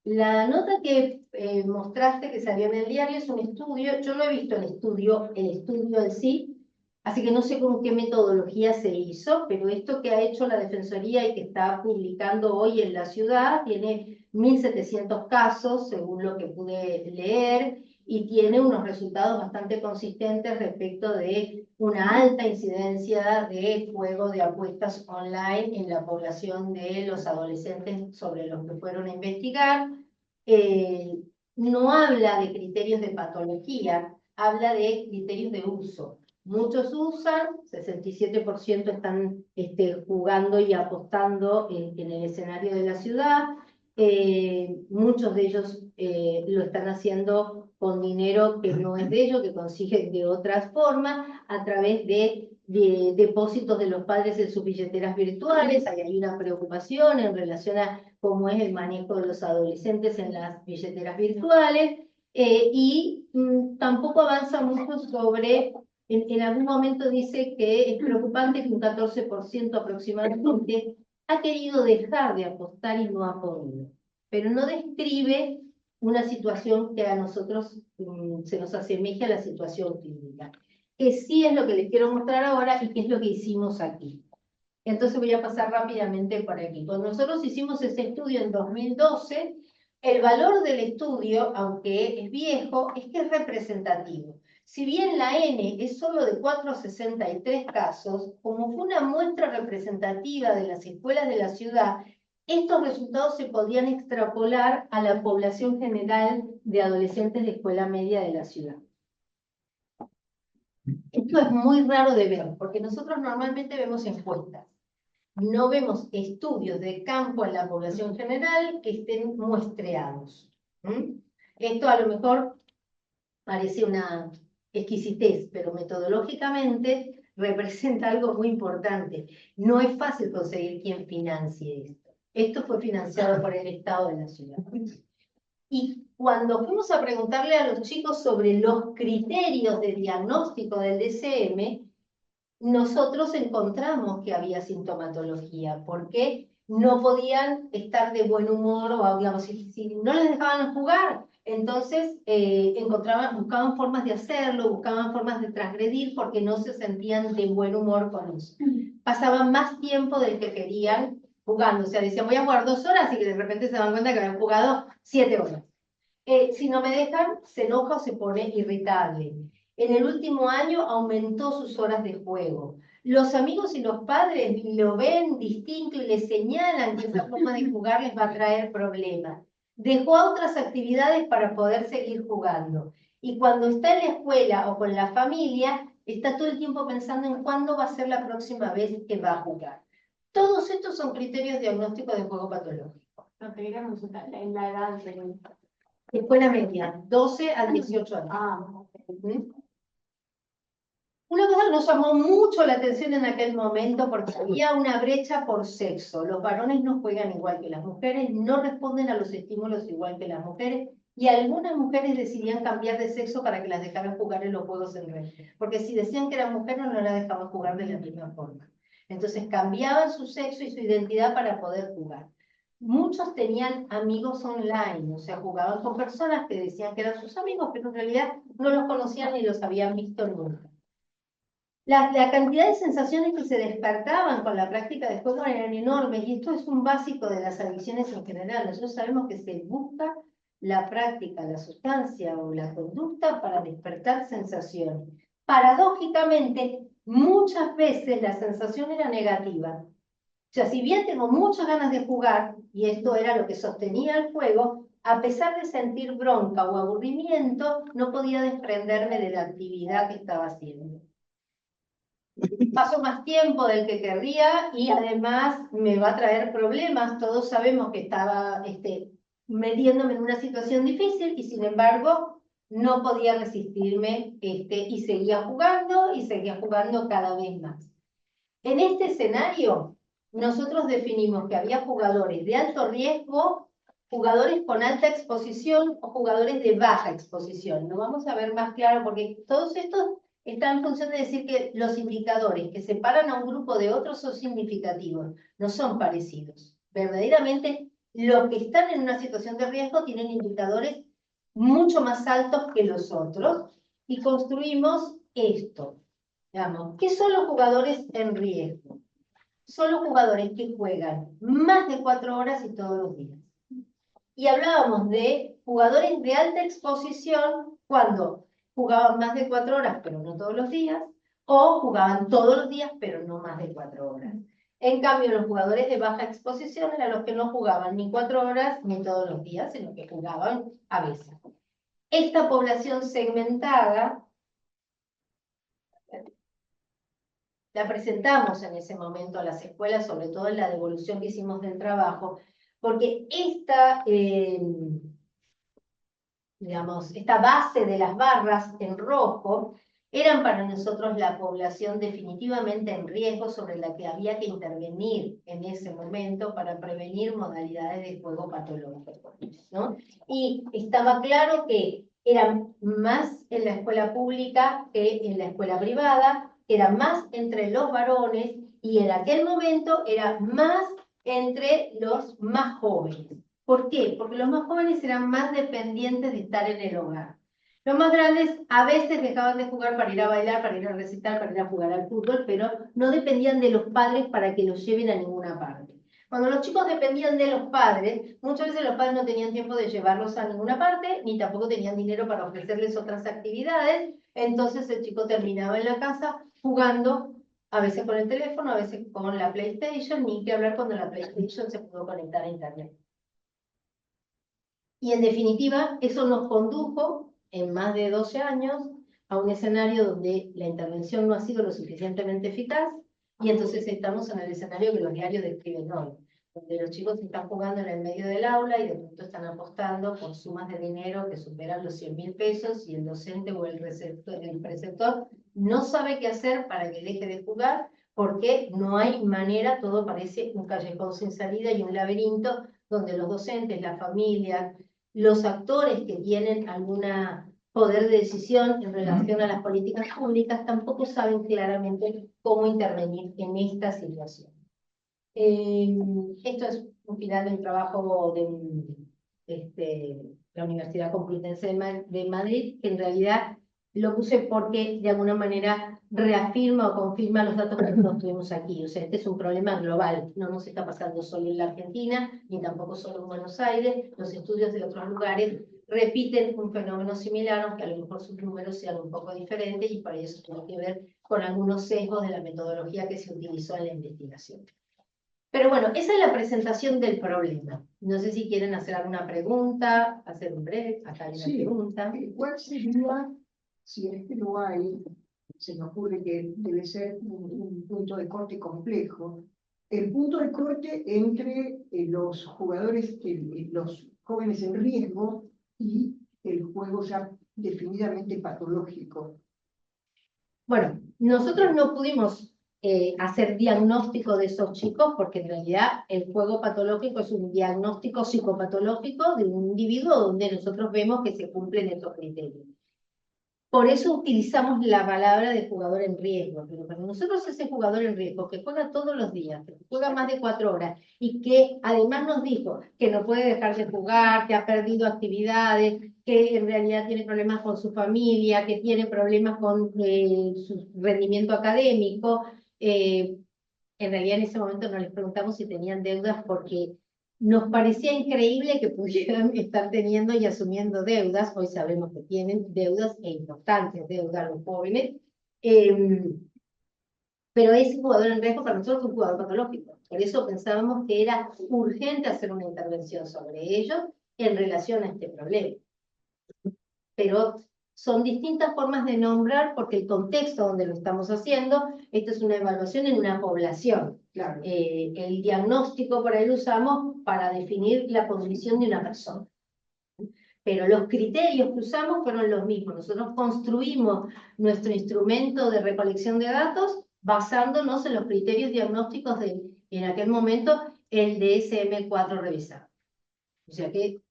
La nota que mostraste que salió en el diario es un estudio, yo no he visto el estudio en sí, así que no sé con qué metodología se hizo, pero esto que ha hecho la Defensoría y que está publicando hoy en la ciudad tiene 1.700 casos, según lo que pude leer, y tiene unos resultados bastante consistentes respecto de una alta incidencia de juego de apuestas online en la población de los adolescentes sobre los que fueron a investigar. No habla de criterios de patología, habla de criterios de uso. Muchos usan, 67% están jugando y apostando en el escenario de la ciudad. Muchos de ellos lo están haciendo con dinero que no es de ellos, que consiguen de otras formas, a través de depósitos de los padres en sus billeteras virtuales. Hay una preocupación en relación a cómo es el manejo de los adolescentes en las billeteras virtuales, y tampoco avanza mucho sobre, en algún momento dice que es preocupante que un 14% aproximadamente ha querido dejar de apostar y no ha podido, pero no describe una situación que a nosotros se nos asemeja a la situación clínica, que sí es lo que les quiero mostrar ahora y que es lo que hicimos aquí. Entonces voy a pasar rápidamente por aquí. Cuando nosotros hicimos ese estudio en 2012, el valor del estudio, aunque es viejo, es que es representativo. Si bien la N es solo de 463 casos, como fue una muestra representativa de las escuelas de la ciudad, estos resultados se podían extrapolar a la población general de adolescentes de escuela media de la ciudad. Esto es muy raro de ver, porque nosotros normalmente vemos encuestas. No vemos estudios de campo en la población general que estén muestreados. Esto a lo mejor parece una exquisitez, pero metodológicamente representa algo muy importante. No es fácil conseguir quien financie esto. Esto fue financiado por el Estado de la ciudad. Y cuando fuimos a preguntarle a los chicos sobre los criterios de diagnóstico del DCM, nosotros encontramos que había sintomatología, porque no podían estar de buen humor, o digamos, si no les dejaban jugar, entonces buscaban formas de hacerlo, buscaban formas de transgredir, porque no se sentían de buen humor con eso. Pasaban más tiempo del que querían jugando, o sea, decían voy a jugar 2 horas y que de repente se dan cuenta que habían jugado 7 horas. Si no me dejan, se enoja o se pone irritable. En el último año aumentó sus horas de juego. Los amigos y los padres lo ven distinto y le señalan que esa forma de jugar les va a traer problemas. Dejó otras actividades para poder seguir jugando. Y cuando está en la escuela o con la familia, está todo el tiempo pensando en cuándo va a ser la próxima vez que va a jugar. Todos estos son criterios diagnósticos de juego patológico. No te diremos en la edad de... Escuela media, 12 a 18 años. Una cosa que nos llamó mucho la atención en aquel momento, porque había una brecha por sexo. Los varones no juegan igual que las mujeres, no responden a los estímulos igual que las mujeres, y algunas mujeres decidían cambiar de sexo para que las dejaran jugar en los juegos en red. Porque si decían que eran mujeres, no las dejaban jugar de la misma forma. Entonces cambiaban su sexo y su identidad para poder jugar. Muchos tenían amigos online, o sea, jugaban con personas que decían que eran sus amigos, pero en realidad no los conocían ni los habían visto nunca. La cantidad de sensaciones que se despertaban con la práctica de juego eran enormes, y esto es un básico de las adicciones en general. Nosotros sabemos que se busca la práctica, la sustancia o la conducta para despertar sensaciones. Paradójicamente, muchas veces la sensación era negativa. O sea, si bien tengo muchas ganas de jugar, y esto era lo que sostenía el juego, a pesar de sentir bronca o aburrimiento, no podía desprenderme de la actividad que estaba haciendo. Paso más tiempo del que querría y además me va a traer problemas. Todos sabemos que estaba metiéndome en una situación difícil y sin embargo no podía resistirme y seguía jugando cada vez más. En este escenario, nosotros definimos que había jugadores de alto riesgo, jugadores con alta exposición o jugadores de baja exposición. Lo vamos a ver más claro porque todos estos están en función de decir que los indicadores que separan a un grupo de otros son significativos, no son parecidos. Verdaderamente, los que están en una situación de riesgo tienen indicadores mucho más altos que los otros y construimos esto. Digamos, ¿qué son los jugadores en riesgo? Son los jugadores que juegan más de 4 horas y todos los días. Y hablábamos de jugadores de alta exposición cuando jugaban más de 4 horas, pero no todos los días, o jugaban todos los días, pero no más de 4 horas. En cambio, los jugadores de baja exposición eran los que no jugaban ni 4 horas ni todos los días, sino que jugaban a veces. Esta población segmentada la presentamos en ese momento a las escuelas, sobre todo en la devolución que hicimos del trabajo, porque esta base de las barras en rojo eran para nosotros la población definitivamente en riesgo sobre la que había que intervenir en ese momento para prevenir modalidades de juego patológico, ¿no? Y estaba claro que eran más en la escuela pública que en la escuela privada, era más entre los varones y en aquel momento era más entre los más jóvenes. ¿Por qué? Porque los más jóvenes eran más dependientes de estar en el hogar. Los más grandes a veces dejaban de jugar para ir a bailar, para ir a recitar, para ir a jugar al fútbol, pero no dependían de los padres para que los lleven a ninguna parte. Cuando los chicos dependían de los padres, muchas veces los padres no tenían tiempo de llevarlos a ninguna parte, ni tampoco tenían dinero para ofrecerles otras actividades, entonces el chico terminaba en la casa jugando, a veces con el teléfono, a veces con la PlayStation, ni que hablar cuando la PlayStation se pudo conectar a Internet. Y en definitiva, eso nos condujo en más de 12 años a un escenario donde la intervención no ha sido lo suficientemente eficaz, y entonces estamos en el escenario que los diarios describen hoy, donde los chicos están jugando en el medio del aula y de pronto están apostando con sumas de dinero que superan los 100.000 pesos y el docente o el preceptor no sabe qué hacer para que deje de jugar porque no hay manera, todo parece un callejón sin salida y un laberinto donde los docentes, la familia, los actores que tienen algún poder de decisión en relación a las políticas públicas tampoco saben claramente cómo intervenir en esta situación. Esto es un final del trabajo de la Universidad Complutense de Madrid, que en realidad lo puse porque de alguna manera reafirma o confirma los datos que nosotros tuvimos aquí. O sea, este es un problema global, no nos está pasando solo en la Argentina, ni tampoco solo en Buenos Aires. Los estudios de otros lugares repiten un fenómeno similar, aunque a lo mejor sus números sean un poco diferentes, y para eso tiene que ver con algunos sesgos de la metodología que se utilizó en la investigación. Pero bueno, esa es la presentación del problema. No sé si quieren hacer alguna pregunta, hacer un break, acá hay una pregunta. ¿Cuál sería, si es que no hay, se me ocurre que debe ser un punto de corte complejo, el punto de corte entre los jugadores, los jóvenes en riesgo y el juego ya definidamente patológico? Bueno, nosotros no pudimos hacer diagnóstico de esos chicos porque en realidad el juego patológico es un diagnóstico psicopatológico de un individuo donde nosotros vemos que se cumplen estos criterios. Por eso utilizamos la palabra de jugador en riesgo, pero para nosotros ese jugador en riesgo que juega todos los días, que juega más de 4 horas y que además nos dijo que no puede dejar de jugar, que ha perdido actividades, que en realidad tiene problemas con su familia, que tiene problemas con su rendimiento académico. En realidad en ese momento no les preguntamos si tenían deudas porque nos parecía increíble que pudieran estar teniendo y asumiendo deudas. Hoy sabemos que tienen deudas e importantes deudas los jóvenes. Pero ese jugador en riesgo para nosotros es un jugador patológico. Por eso pensábamos que era urgente hacer una intervención sobre ellos en relación a este problema. Pero son distintas formas de nombrar porque el contexto donde lo estamos haciendo, esto es una evaluación en una población. Claro. El diagnóstico por ahí lo usamos para definir la condición de una persona. Pero los criterios que usamos fueron los mismos. Nosotros construimos nuestro instrumento de recolección de datos basándonos en los criterios diagnósticos de, en aquel momento, el DSM-4 revisado. O sea que,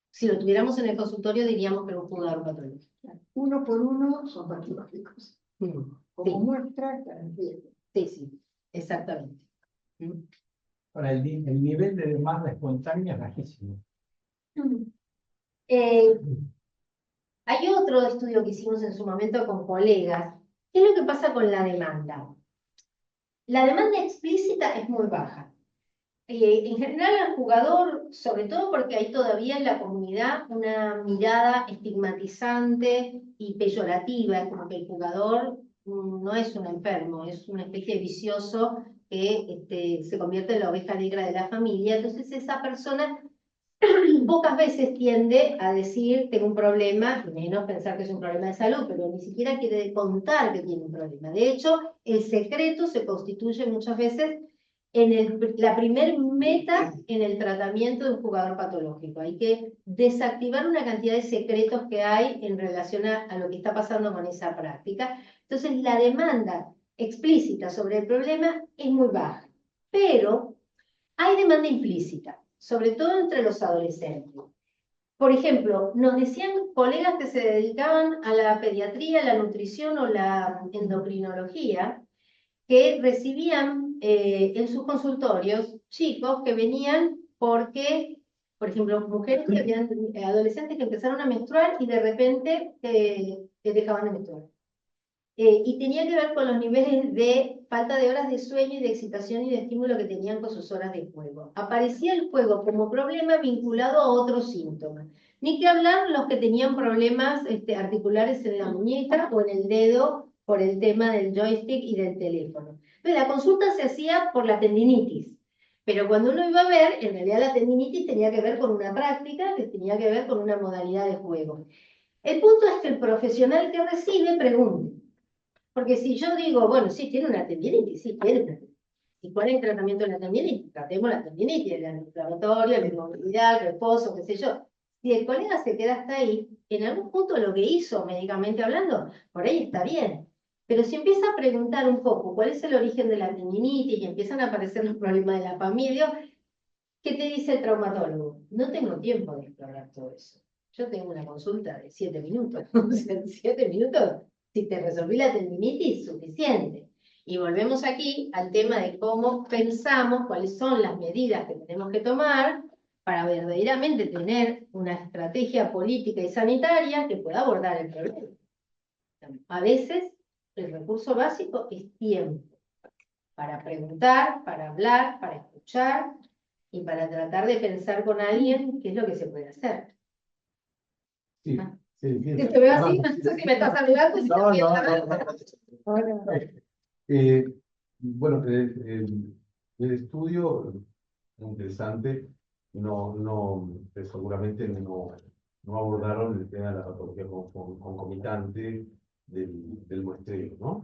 si lo tuviéramos en el consultorio, diríamos que era un jugador patológico. Uno por uno son patológicos. Como Sí. muestra, está bien. Sí, exactamente. Ahora, el nivel de demanda espontánea es bajísimo. Hay otro estudio que hicimos en su momento con colegas. ¿Qué es lo que pasa con la demanda? La demanda explícita es muy baja. En general al jugador, sobre todo porque hay todavía en la comunidad una mirada estigmatizante y peyorativa, es como que el jugador no es un enfermo, es una especie de vicioso que se convierte en la oveja negra de la familia. Entonces esa persona pocas veces tiende a decir tengo un problema, y menos pensar que es un problema de salud, pero ni siquiera quiere contar que tiene un problema. De hecho, el secreto se constituye muchas veces en la primer meta en el tratamiento de un jugador patológico. Hay que desactivar una cantidad de secretos que hay en relación a lo que está pasando con esa práctica. Entonces, la demanda explícita sobre el problema es muy baja, pero hay demanda implícita, sobre todo entre los adolescentes. Por ejemplo, nos decían colegas que se dedicaban a la pediatría, la nutrición o la endocrinología, que recibían en sus consultorios chicos que venían porque, por ejemplo, mujeres que habían, adolescentes que empezaron a menstruar y de repente dejaban de menstruar. Y tenía que ver con los niveles de falta de horas de sueño y de excitación y de estímulo que tenían con sus horas de juego. Aparecía el juego como problema vinculado a otros síntomas. Ni que hablar los que tenían problemas articulares en la muñeca o en el dedo por el tema del joystick y del teléfono. Entonces, la consulta se hacía por la tendinitis. Pero cuando uno iba a ver, en realidad la tendinitis tenía que ver con una práctica, que tenía que ver con una modalidad de juego. El punto es que el profesional que recibe pregunte. Porque si yo digo, bueno, sí, tiene una tendinitis, sí, tiene una tendinitis. ¿Y cuál es el tratamiento de la tendinitis? Tratemos la tendinitis, el antiinflamatorio, la inmovilidad, el reposo, qué sé yo. Si el colega se queda hasta ahí, en algún punto lo que hizo médicamente hablando, por ahí está bien. Pero si empieza a preguntar un poco cuál es el origen de la tendinitis y empiezan a aparecer los problemas de la familia, ¿qué te dice el traumatólogo? No tengo tiempo de explorar todo eso. Yo tengo una consulta de 7 minutos. O sea, en 7 minutos, si te resolví la tendinitis, suficiente. Y volvemos aquí al tema de cómo pensamos, cuáles son las medidas que tenemos que tomar para verdaderamente tener una estrategia política y sanitaria que pueda abordar el problema. A veces el recurso básico es tiempo para preguntar, para hablar, para escuchar y para tratar de pensar con alguien qué es lo que se puede hacer. Sí, sí, sí. Si te veo así, no sé si me estás saludando. Si No, te no, Hola. Bueno, el estudio interesante, seguramente no abordaron el tema de la patología concomitante del muestreo, ¿no?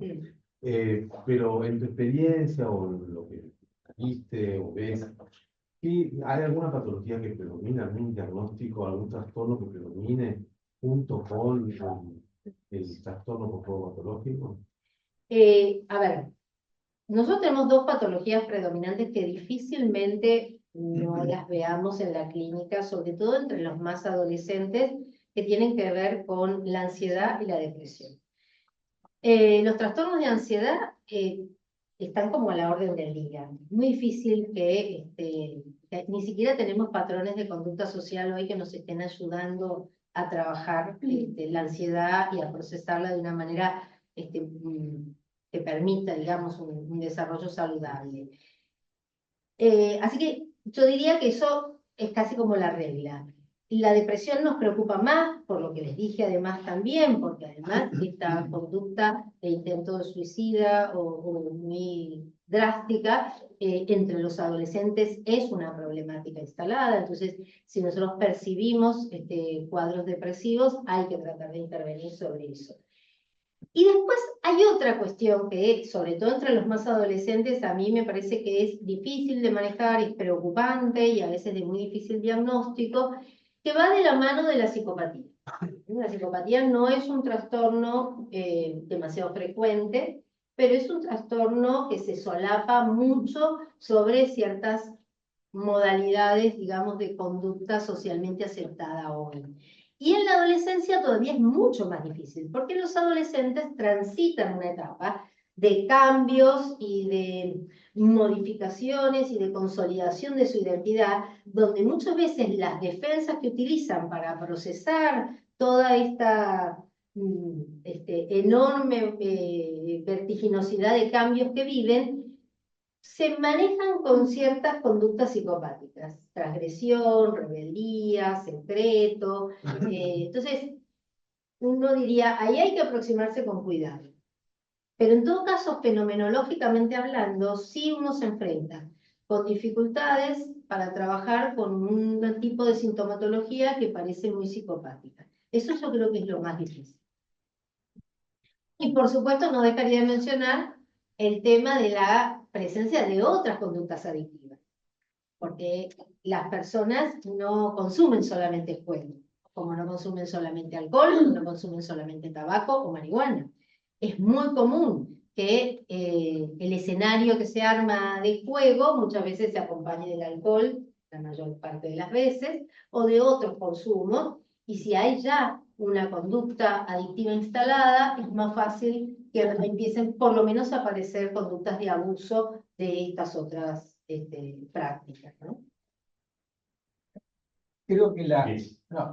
Pero en tu experiencia o en lo que viste o ves, ¿hay alguna patología que predomina, algún diagnóstico, algún trastorno que predomine junto con el trastorno conjuntivo patológico? A ver, nosotros tenemos dos patologías predominantes que difícilmente no las veamos en la clínica, sobre todo entre los más adolescentes, que tienen que ver con la ansiedad y la depresión. Los trastornos de ansiedad están como a la orden del día. Muy difícil que ni siquiera tenemos patrones de conducta social hoy que nos estén ayudando a trabajar la ansiedad y a procesarla de una manera que permita, digamos, un desarrollo saludable. Así que yo diría que eso es casi como la regla. La depresión nos preocupa más, por lo que les dije además también, porque además esta conducta de intento de suicida o muy drástica entre los adolescentes es una problemática instalada. Entonces, si nosotros percibimos cuadros depresivos, hay que tratar de intervenir sobre eso. Y después hay otra cuestión que, sobre todo entre los más adolescentes, a mí me parece que es difícil de manejar, es preocupante y a veces de muy difícil diagnóstico, que va de la mano de la psicopatía. La psicopatía no es un trastorno demasiado frecuente, pero es un trastorno que se solapa mucho sobre ciertas modalidades, digamos, de conducta socialmente aceptada hoy. Y en la adolescencia todavía es mucho más difícil, porque los adolescentes transitan una etapa de cambios y de modificaciones y de consolidación de su identidad, donde muchas veces las defensas que utilizan para procesar toda esta enorme vertiginosidad de cambios que viven, se manejan con ciertas conductas psicopáticas, transgresión, rebeldía, secreto. Entonces, uno diría, ahí hay que aproximarse con cuidado. Pero en todo caso, fenomenológicamente hablando, sí uno se enfrenta con dificultades para trabajar con un tipo de sintomatología que parece muy psicopática. Eso yo creo que es lo más difícil. Y por supuesto no dejaría de mencionar el tema de la presencia de otras conductas adictivas, porque las personas no consumen solamente juego, como no consumen solamente alcohol, no consumen solamente tabaco o marihuana. Es muy común que el escenario que se arma de juego muchas veces se acompañe del alcohol, la mayor parte de las veces, o de otros consumos, y si hay ya una conducta adictiva instalada, es más fácil que empiecen por lo menos a aparecer conductas de abuso de estas otras prácticas, ¿no? Creo que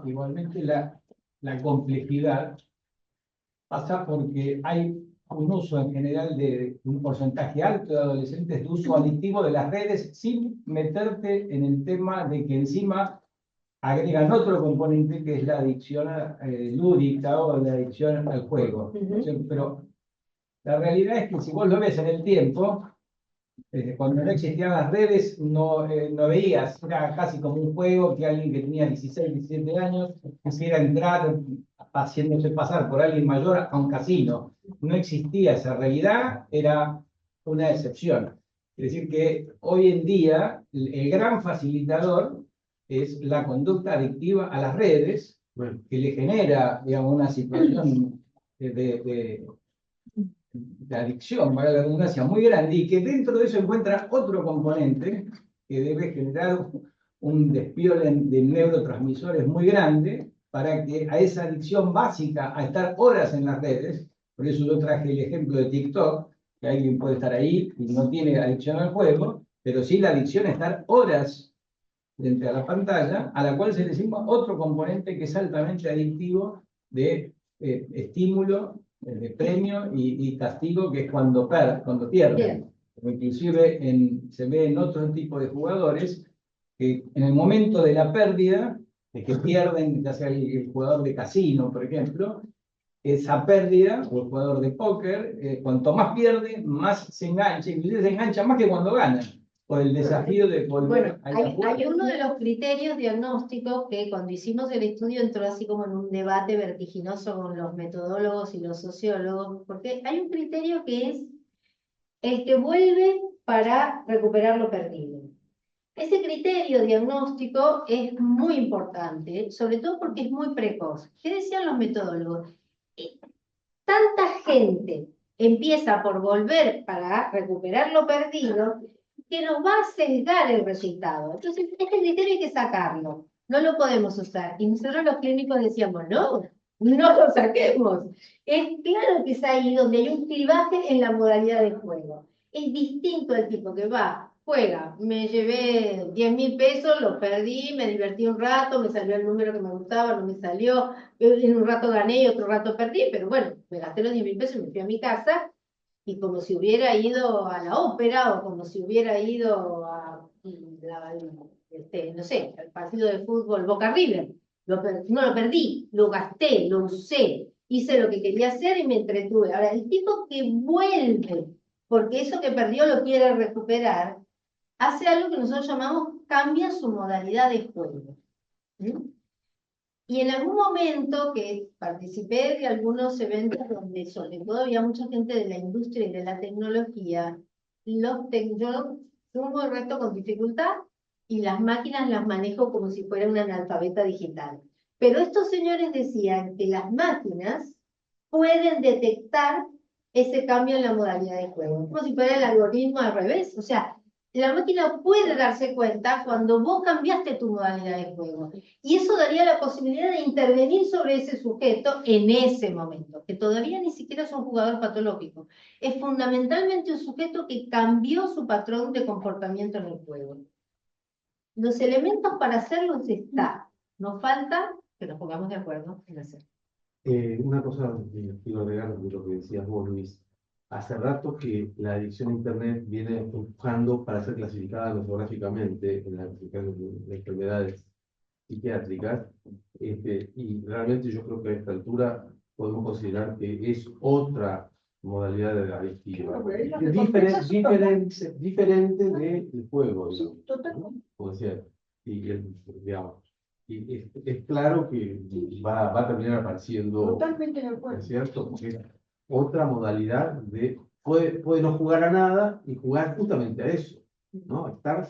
igualmente la complejidad pasa porque hay un uso en general de un porcentaje alto de adolescentes de uso adictivo de las redes sin meterte en el tema de que encima agregan otro componente que es la adicción lúdica o la adicción al juego. Pero la realidad es que si vos lo ves en el tiempo, cuando no existían las redes, no veías, era casi como un juego que alguien que tenía 16, 17 años quisiera entrar haciéndose pasar por alguien mayor a un casino. No existía esa realidad, era una excepción. Es decir, que hoy en día el gran facilitador es la conducta adictiva a las redes, que le genera, digamos, una situación de adicción, para la redundancia, muy grande, y que dentro de eso encuentra otro componente que debe generar un despiole de neurotransmisores muy grande para que a esa adicción básica, a estar horas en las redes, por eso yo traje el ejemplo de TikTok, que alguien puede estar ahí y no tiene adicción al juego, pero sí la adicción a estar horas frente a la pantalla, a la cual se le suma otro componente que es altamente adictivo de estímulo, de premio y castigo, que es cuando pierden. Inclusive se ve en otro tipo de jugadores que en el momento de la pérdida, de que pierden, ya sea el jugador de casino, por ejemplo, esa pérdida, o el jugador de póker, cuanto más pierde, más se engancha, inclusive se engancha más que cuando gana, por el desafío de volver a la jugada. Hay uno de los criterios diagnósticos que cuando hicimos el estudio entró así como en un debate vertiginoso con los metodólogos y los sociólogos, porque hay un criterio que es el que vuelve para recuperar lo perdido. Ese criterio diagnóstico es muy importante, sobre todo porque es muy precoz. ¿Qué decían los metodólogos? Tanta gente empieza por volver para recuperar lo perdido que nos va a sesgar el resultado. Entonces, este criterio hay que sacarlo. No lo podemos usar. Y nosotros los clínicos decíamos, no lo saquemos. Es claro que es ahí donde hay un clivaje en la modalidad de juego. Es distinto el tipo que va, juega, me llevé 10.000 pesos, los perdí, me divertí un rato, me salió el número que me gustaba, no me salió, en un rato gané y otro rato perdí, pero bueno, me gasté los 10.000 pesos y me fui a mi casa, y como si hubiera ido a la ópera, o como si hubiera ido a, no sé, al partido de fútbol Boca River. No lo perdí, lo gasté, lo usé, hice lo que quería hacer y me entretuve. Ahora, el tipo que vuelve, porque eso que perdió lo quiere recuperar, hace algo que nosotros llamamos cambia su modalidad de juego. ¿Mm? Y en algún momento que participé de algunos eventos donde sobre todo había mucha gente de la industria y de la tecnología, yo sumo el resto con dificultad y las máquinas las manejo como si fuera una analfabeta digital. Pero estos señores decían que las máquinas pueden detectar ese cambio en la modalidad de juego, como si fuera el algoritmo al revés. O sea, la máquina puede darse cuenta cuando vos cambiaste tu modalidad de juego. Y eso daría la posibilidad de intervenir sobre ese sujeto en ese momento, que todavía ni siquiera es un jugador patológico. Es fundamentalmente un sujeto que cambió su patrón de comportamiento en el juego. Los elementos para hacerlo están. Nos falta que nos pongamos de acuerdo en hacerlo. Una cosa que quiero agregar de lo que decías vos, Luis. Hace rato que la adicción a Internet viene empujando para ser clasificada nosográficamente en la clasificación de enfermedades psiquiátricas, y realmente yo creo que a esta altura podemos considerar que es otra modalidad de adictiva, diferente del juego, digamos, ¿no? Como decía, digamos, y es claro que va a terminar apareciendo, Totalmente de acuerdo. ¿es cierto? Porque es otra modalidad de, puede no jugar a nada y jugar justamente a eso, ¿no? Estar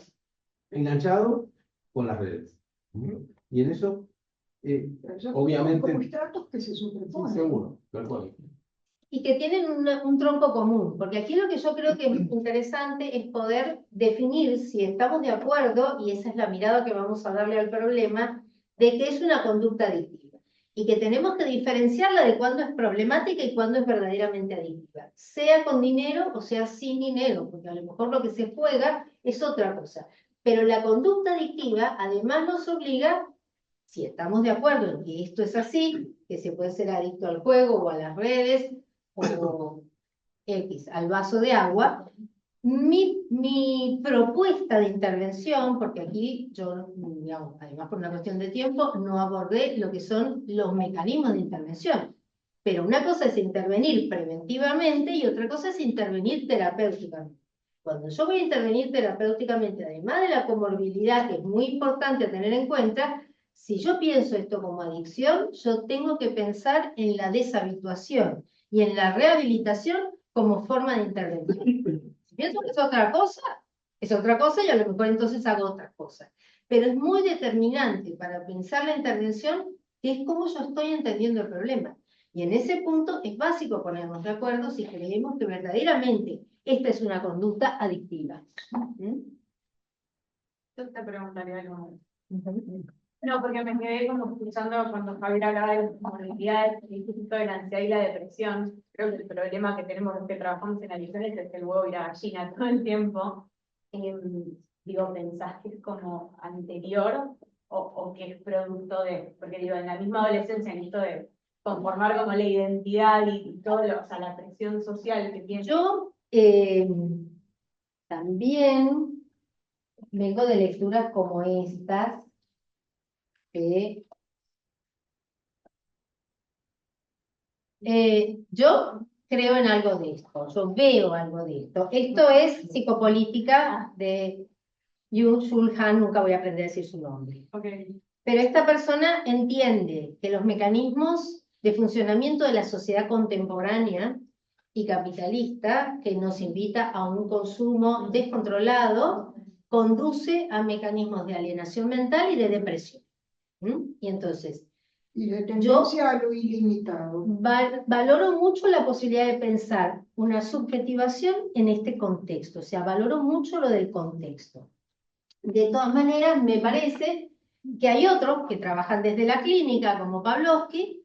enganchado con las redes. Y en eso, obviamente, Como estratos que se sí, superponen. seguro, tal cual. Y que tienen un tronco común, porque aquí lo que yo creo que es interesante es poder definir si estamos de acuerdo, y esa es la mirada que vamos a darle al problema, de que es una conducta adictiva, y que tenemos que diferenciarla de cuándo es problemática y cuándo es verdaderamente adictiva, sea con dinero o sea sin dinero, porque a lo mejor lo que se juega es otra cosa, pero la conducta adictiva además nos obliga, si estamos de acuerdo en que esto es así, que se puede ser adicto al juego o a las redes, o X, al vaso de agua, mi propuesta de intervención, porque aquí yo, digamos, además por una cuestión de tiempo, no abordé lo que son los mecanismos de intervención. Pero una cosa es intervenir preventivamente y otra cosa es intervenir terapéuticamente. Cuando yo voy a intervenir terapéuticamente, además de la comorbilidad, que es muy importante tener en cuenta, si yo pienso esto como adicción, yo tengo que pensar en la deshabituación y en la rehabilitación como forma de intervención. Si pienso que es otra cosa y a lo mejor entonces hago otra cosa. Pero es muy determinante para pensar la intervención que es cómo yo estoy entendiendo el problema. Y en ese punto es básico ponernos de acuerdo si creemos que verdaderamente esta es una conducta adictiva. Yo te preguntaría algo. No, porque me quedé como escuchando cuando Javier hablaba de las comorbilidades, el Instituto de la Ansiedad y la Depresión. Creo que el problema que tenemos los que trabajamos en adicciones es el huevo y la gallina todo el tiempo. Digo, ¿pensás que es como anterior o que es producto de, porque digo, en la misma adolescencia, en esto de conformar como la identidad y todo, o sea, la presión social que tiene? Yo también vengo de lecturas como estas, yo creo en algo de esto, yo veo algo de esto. Esto es psicopolítica de Byung-Chul Han, nunca voy a aprender a decir su nombre. Okay. Pero esta persona entiende que los mecanismos de funcionamiento de la sociedad contemporánea y capitalista, que nos invita a un consumo descontrolado, conduce a mecanismos de alienación mental y de depresión. Y entonces, y de tendencia a lo ilimitado. Valoro mucho la posibilidad de pensar una subjetivación en este contexto, o sea, valoro mucho lo del contexto. De todas maneras, me parece que hay otros que trabajan desde la clínica, como Pavlovsky,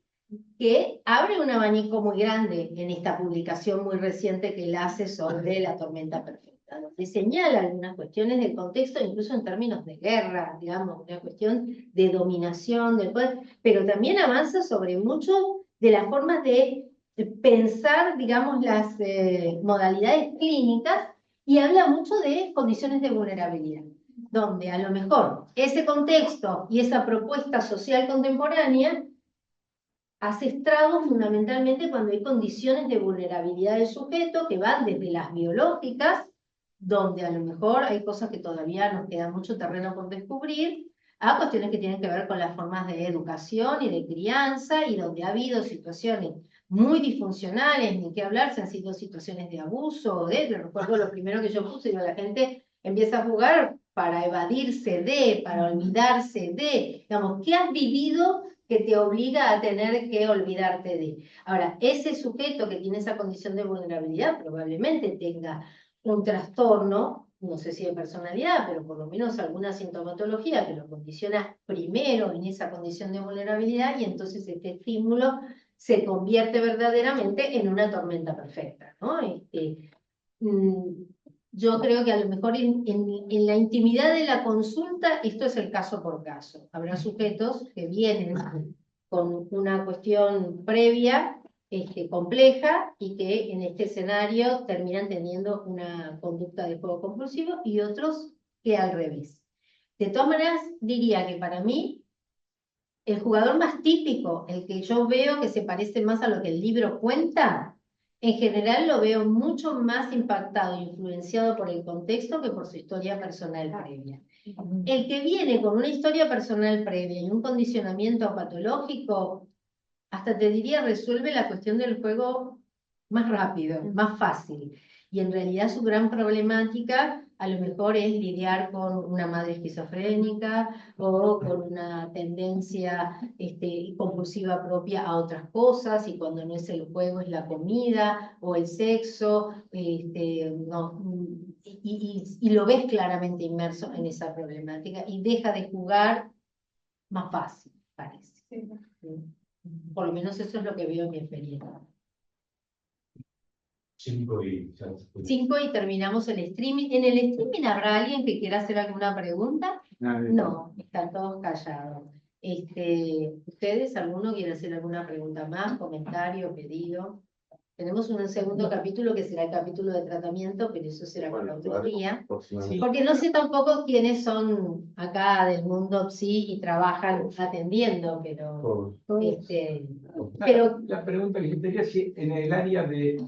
que abre un abanico muy grande en esta publicación muy reciente que él hace sobre la tormenta perfecta, donde señala algunas cuestiones del contexto, incluso en términos de guerra, digamos, una cuestión de dominación del poder, pero también avanza sobre mucho de las formas de pensar, digamos, las modalidades clínicas y habla mucho de condiciones de vulnerabilidad. donde a lo mejor ese contexto y esa propuesta social contemporánea hace estragos fundamentalmente cuando hay condiciones de vulnerabilidad del sujeto que van desde las biológicas, donde a lo mejor hay cosas que todavía nos queda mucho terreno por descubrir, a cuestiones que tienen que ver con las formas de educación y de crianza, y donde ha habido situaciones muy disfuncionales, ni qué hablar, si han sido situaciones de abuso, recuerdo lo primero que yo puse, digo, la gente empieza a jugar para evadirse de, para olvidarse de, digamos, ¿qué has vivido que te obliga a tener que olvidarte de? Ahora, ese sujeto que tiene esa condición de vulnerabilidad probablemente tenga un trastorno, no sé si de personalidad, pero por lo menos alguna sintomatología que lo condiciona primero en esa condición de vulnerabilidad, y entonces este estímulo se convierte verdaderamente en una tormenta perfecta, ¿no? Yo creo que a lo mejor en la intimidad de la consulta esto es el caso por caso. Habrá sujetos que vienen con una cuestión previa compleja y que en este escenario terminan teniendo una conducta de juego compulsivo, y otros que al revés. De todas maneras, diría que para mí el jugador más típico, el que yo veo que se parece más a lo que el libro cuenta, en general lo veo mucho más impactado e influenciado por el contexto que por su historia personal previa. El que viene con una historia personal previa y un condicionamiento patológico, hasta te diría, resuelve la cuestión del juego más rápido, más fácil. Y en realidad su gran problemática a lo mejor es lidiar con una madre esquizofrénica o con una tendencia compulsiva propia a otras cosas, y cuando no es el juego es la comida o el sexo, no, y lo ves claramente inmerso en esa problemática y deja de jugar más fácil, parece. Por lo menos eso es lo que veo en mi experiencia. 5 y... 5 y terminamos el streaming. ¿En el streaming habrá alguien que quiera hacer alguna pregunta? No, están todos callados. ¿Ustedes, alguno quiere hacer alguna pregunta más, comentario, pedido? Tenemos un segundo capítulo que será el capítulo de tratamiento, pero eso será para otro día. Porque no sé tampoco quiénes son acá del mundo psi y trabajan atendiendo, pero... La pregunta que yo tenía es si en el área de...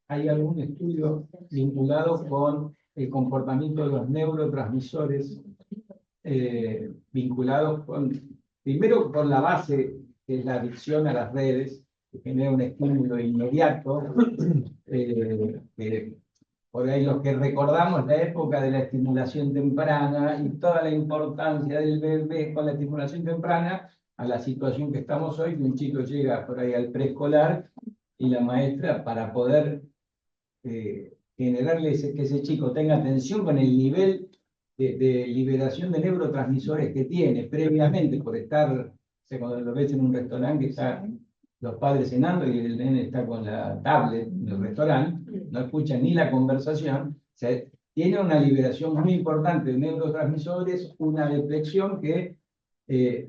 ¿Hay algún estudio vinculado con el comportamiento de los neurotransmisores vinculados primero con la base, que es la adicción a las redes, que genera un estímulo inmediato, por ahí los que recordamos la época de la estimulación temprana y toda la importancia del bebé con la estimulación temprana, a la situación que estamos hoy, que un chico llega por ahí al preescolar y la maestra, para poder generarle que ese chico tenga atención con el nivel de liberación de neurotransmisores que tiene previamente por estar, cuando lo ves en un restaurante que están los padres cenando y el nene está con la tablet en el restaurante, no escucha ni la conversación, o sea, tiene una liberación muy importante de neurotransmisores, una deflexión que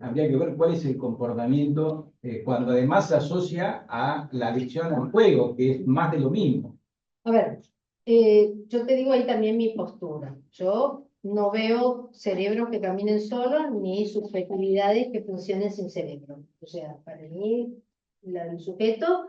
habría que ver cuál es el comportamiento cuando además se asocia a la adicción al juego, que es más de lo mismo. A ver, yo te digo ahí también mi postura. Yo no veo cerebros que caminen solos ni subjetividades que funcionen sin cerebro. O sea, para mí el sujeto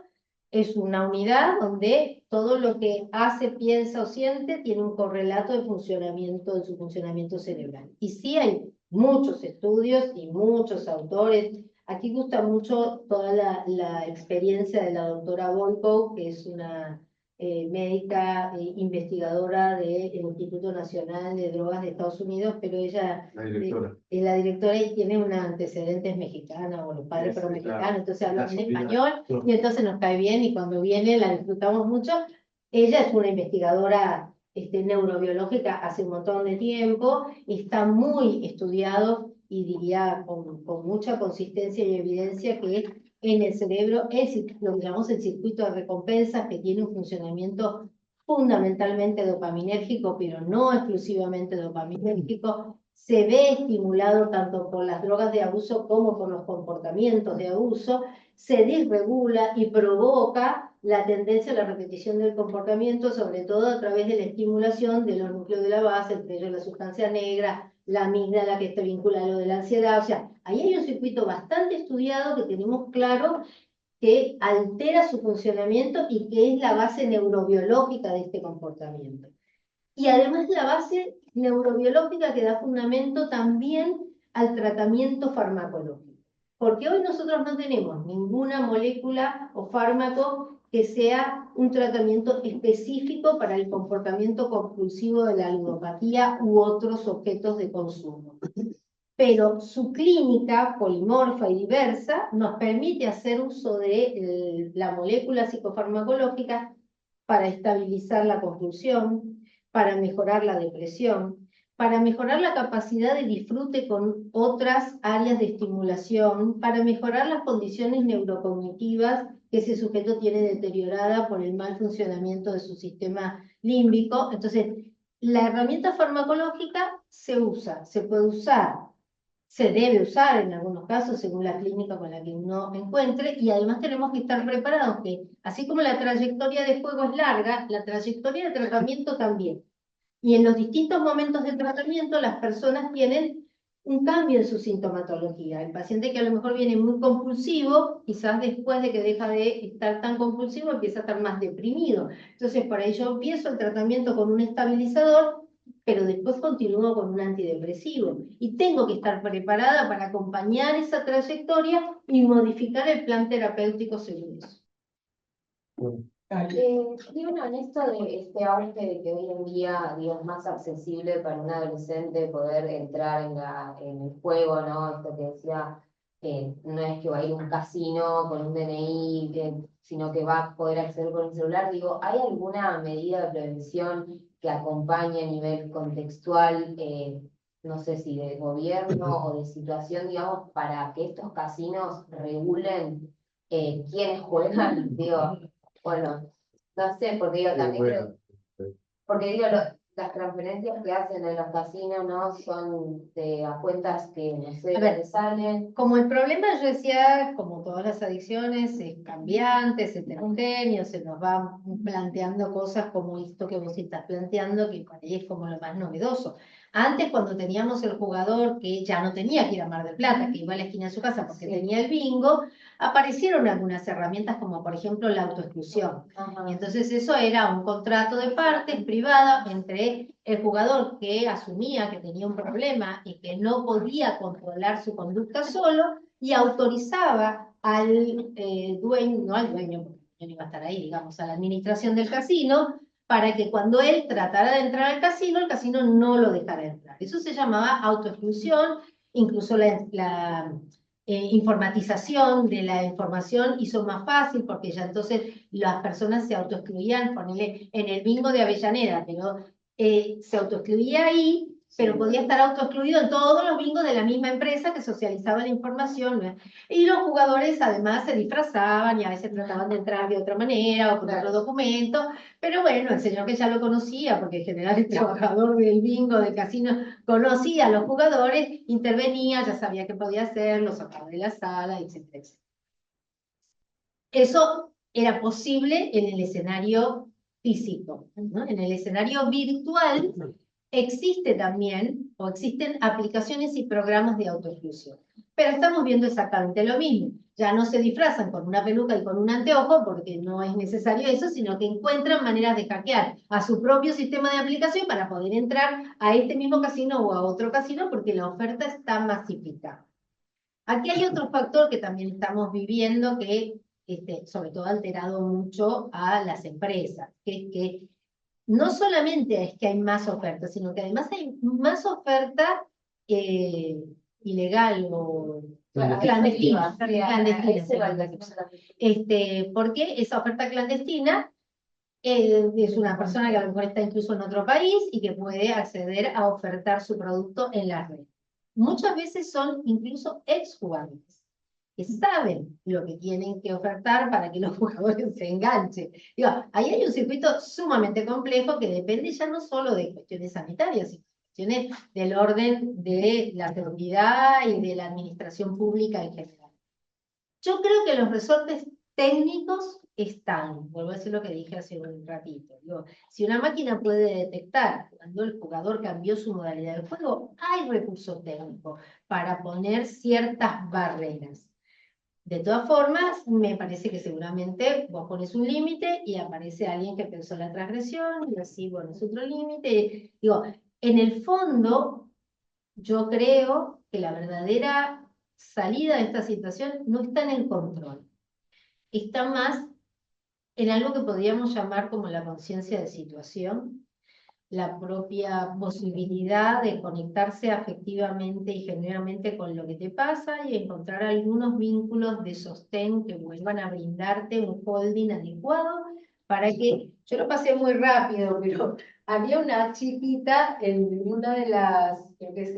es una unidad donde todo lo que hace, piensa o siente tiene un correlato de funcionamiento, de su funcionamiento cerebral. Y sí hay muchos estudios y muchos autores. Aquí gusta mucho toda la experiencia de la doctora Volkow, que es una médica investigadora del Instituto Nacional de Drogas de Estados Unidos, pero ella es la directora y tiene una antecedentes mexicana, o los padres fueron mexicanos, entonces habla en español y entonces nos cae bien, y cuando viene la disfrutamos mucho. Ella es una investigadora neurobiológica hace un montón de tiempo, está muy estudiado y diría con mucha consistencia y evidencia que en el cerebro lo que llamamos el circuito de recompensas, que tiene un funcionamiento fundamentalmente dopaminérgico, pero no exclusivamente dopaminérgico, se ve estimulado tanto por las drogas de abuso como por los comportamientos de abuso, se desregula y provoca la tendencia a la repetición del comportamiento, sobre todo a través de la estimulación de los núcleos de la base, entre ellos la sustancia negra, la amígdala que está vinculada a lo de la ansiedad. O sea, ahí hay un circuito bastante estudiado que tenemos claro que altera su funcionamiento y que es la base neurobiológica de este comportamiento. Y además la base neurobiológica que da fundamento también al tratamiento farmacológico. Porque hoy nosotros no tenemos ninguna molécula o fármaco que sea un tratamiento específico para el comportamiento compulsivo de la ludopatía u otros objetos de consumo. Pero su clínica polimorfa y diversa nos permite hacer uso de la molécula psicofarmacológica para estabilizar la compulsión, para mejorar la depresión, para mejorar la capacidad de disfrute con otras áreas de estimulación, para mejorar las condiciones neurocognitivas que ese sujeto tiene deteriorada por el mal funcionamiento de su sistema límbico. Entonces, la herramienta farmacológica se usa, se puede usar, se debe usar en algunos casos según la clínica con la que uno encuentre, y además tenemos que estar preparados que, así como la trayectoria de juego es larga, la trayectoria de tratamiento también. Y en los distintos momentos del tratamiento las personas tienen un cambio en su sintomatología. El paciente que a lo mejor viene muy compulsivo, quizás después de que deja de estar tan compulsivo empieza a estar más deprimido. Entonces por ahí yo empiezo el tratamiento con un estabilizador, pero después continúo con un antidepresivo. Y tengo que estar preparada para acompañar esa trayectoria y modificar el plan terapéutico según eso. Y bueno, en esto de este auge de que hoy en día, digamos, más accesible para un adolescente poder entrar en el juego, ¿no? Esto que decía, no es que va a ir a un casino con un DNI, sino que va a poder acceder con el celular. Digo, ¿hay alguna medida de prevención que acompañe a nivel contextual, no sé si de gobierno o de situación, digamos, para que estos casinos regulen quiénes juegan? Digo, bueno, no sé, porque digo, también creo, porque digo, las transferencias que hacen en los casinos, ¿no? Son a cuentas que no sé A ver, dónde salen. como el problema, yo decía, como todas las adicciones, es cambiante, es heterogéneo, se nos va planteando cosas como esto que vos estás planteando, que para ahí es como lo más novedoso. Antes, cuando teníamos el jugador que ya no tenía que ir a Mar del Plata, que iba a la esquina de su casa porque tenía el bingo, aparecieron algunas herramientas como por ejemplo la autoexclusión. Y entonces eso era un contrato de partes privada entre el jugador que asumía que tenía un problema y que no podía controlar su conducta solo y autorizaba al dueño, no al dueño, porque el dueño iba a estar ahí, digamos, a la administración del casino, para que cuando él tratara de entrar al casino, el casino no lo dejara entrar. Eso se llamaba autoexclusión, incluso la informatización de la información hizo más fácil, porque ya entonces las personas se autoexcluían, ponele en el bingo de Avellaneda, pero se autoexcluía ahí, pero podía estar autoexcluido en todos los bingos de la misma empresa que socializaba la información, ¿no? Y los jugadores además se disfrazaban y a veces trataban de entrar de otra manera o con otro documento, pero bueno, el señor que ya lo conocía, porque en general el trabajador del bingo, del casino, conocía a los jugadores, intervenía, ya sabía qué podía hacer, los sacaba de la sala, etcétera, etcétera. Eso era posible en el escenario físico, ¿no? En el escenario virtual existe también, o existen aplicaciones y programas de autoexclusión. Pero estamos viendo exactamente lo mismo. Ya no se disfrazan con una peluca y con un anteojo, porque no es necesario eso, sino que encuentran maneras de hackear a su propio sistema de aplicación para poder entrar a este mismo casino o a otro casino, porque la oferta está masificada. Aquí hay otro factor que también estamos viviendo que sobre todo ha alterado mucho a las empresas, que es que no solamente es que hay más oferta, sino que además hay más oferta ilegal o clandestina. Porque esa oferta clandestina es una persona que a lo mejor está incluso en otro país y que puede acceder a ofertar su producto en la red. Muchas veces son incluso exjugadores que saben lo que tienen que ofertar para que los jugadores se enganchen. Digo, ahí hay un circuito sumamente complejo que depende ya no solo de cuestiones sanitarias, sino cuestiones del orden de la seguridad y de la administración pública en general. Yo creo que los resortes técnicos están. Vuelvo a decir lo que dije hace un ratito. Digo, si una máquina puede detectar cuando el jugador cambió su modalidad de juego, hay recursos técnicos para poner ciertas barreras. De todas formas, me parece que seguramente vos pones un límite y aparece alguien que pensó la transgresión y así, bueno, es otro límite. Digo, en el fondo, yo creo que la verdadera salida de esta situación no está en el control, está más en algo que podríamos llamar como la conciencia de situación, la propia posibilidad de conectarse afectivamente y genuinamente con lo que te pasa y encontrar algunos vínculos de sostén que vuelvan a brindarte un holding adecuado para que, yo lo pasé muy rápido, pero había una chiquita en una de las, creo que es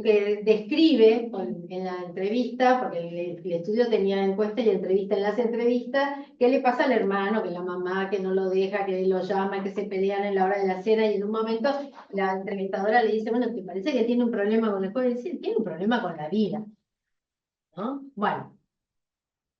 que describe en la entrevista, porque el estudio tenía encuesta y entrevista, en las entrevistas, qué le pasa al hermano, que la mamá, que no lo deja, que lo llama, que se pelean en la hora de la cena, y en un momento la entrevistadora le dice, bueno, ¿te parece que tiene un problema con el juego? Y dice, tiene un problema con la vida, ¿no? Bueno,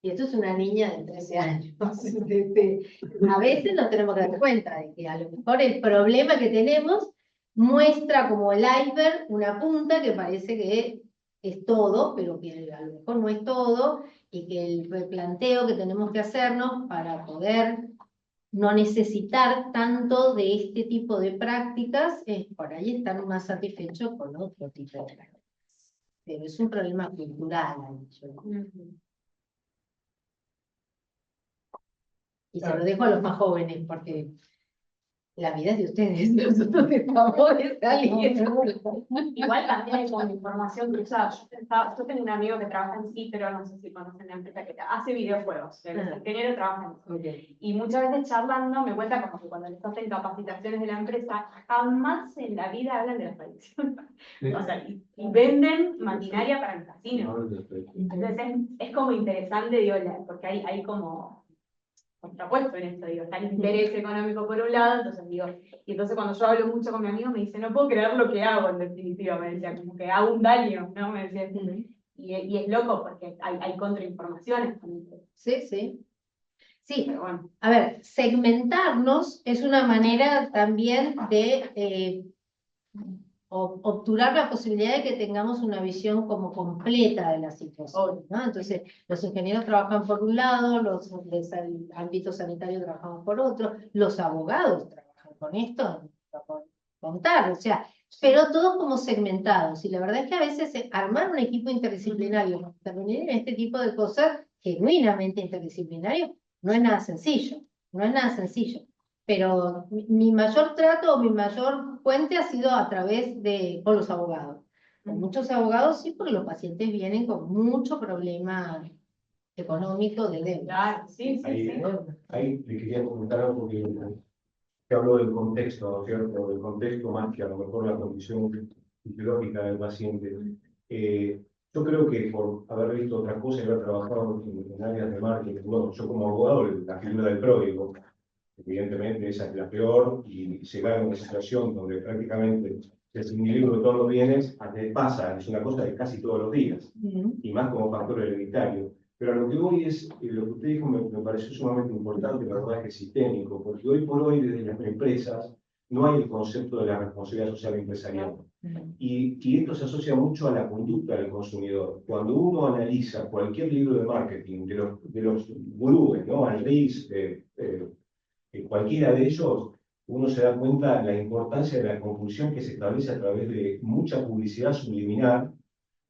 y esto es una niña de 13 años. A veces nos tenemos que dar cuenta de que a lo mejor el problema que tenemos muestra como el iceberg una punta que parece que es todo, pero que a lo mejor no es todo, y que el replanteo que tenemos que hacernos para poder no necesitar tanto de este tipo de prácticas es por ahí estar más satisfechos con otro tipo de prácticas. Pero es un problema cultural. Y se lo dejo a los más jóvenes, porque la vida es de ustedes, nosotros estamos de salir. Igual también hay como información cruzada. Yo tengo un amigo que trabaja en sí, pero no sé si conocen la empresa que hace videojuegos. El ingeniero trabaja en sí. Y muchas veces charlando me cuenta como que cuando les hacen capacitaciones de la empresa, jamás en la vida hablan de las adicciones. O sea, y venden maquinaria para el casino. Entonces es como interesante, digo, porque hay como contrapuesto en esto, digo, está el interés económico por un lado, entonces digo, y entonces cuando yo hablo mucho con mi amigo me dice, no puedo creer lo que hago en definitiva, me decía, como que hago un daño, ¿no? Me decía, y es loco porque hay contrainformaciones. Sí, sí. Sí, pero bueno. A ver, segmentarnos es una manera también de obturar la posibilidad de que tengamos una visión como completa de la situación, ¿no? Entonces, los ingenieros trabajan por un lado, los del ámbito sanitario trabajan por otro, los abogados trabajan con esto, por contar, o sea, pero todos como segmentados. Y la verdad es que a veces armar un equipo interdisciplinario, intervenir en este tipo de cosas genuinamente interdisciplinario, no es nada sencillo, no es nada sencillo. Pero mi mayor trato o mi mayor fuente ha sido a través con los abogados. Con muchos abogados sí, porque los pacientes vienen con mucho problema económico de deuda. Claro, sí. Ahí le quería comentar algo porque hablo del contexto, ¿no es cierto? Del contexto más que a lo mejor la condición fisiológica del paciente. Yo creo que por haber visto otras cosas y haber trabajado en áreas de marketing, bueno, yo como abogado, la figura del pródigo, evidentemente esa es la peor, y llegar a una situación donde prácticamente se suministran todos los bienes, a que pasa, es una cosa de casi todos los días, y más como factor hereditario. Pero a lo que voy es, lo que usted dijo me pareció sumamente importante, el abordaje sistémico, porque hoy por hoy desde las empresas no hay el concepto de la responsabilidad social empresarial. Y esto se asocia mucho a la conducta del consumidor. Cuando uno analiza cualquier libro de marketing, de los gurúes, ¿no? Henrys, cualquiera de ellos, uno se da cuenta de la importancia de la confusión que se establece a través de mucha publicidad subliminal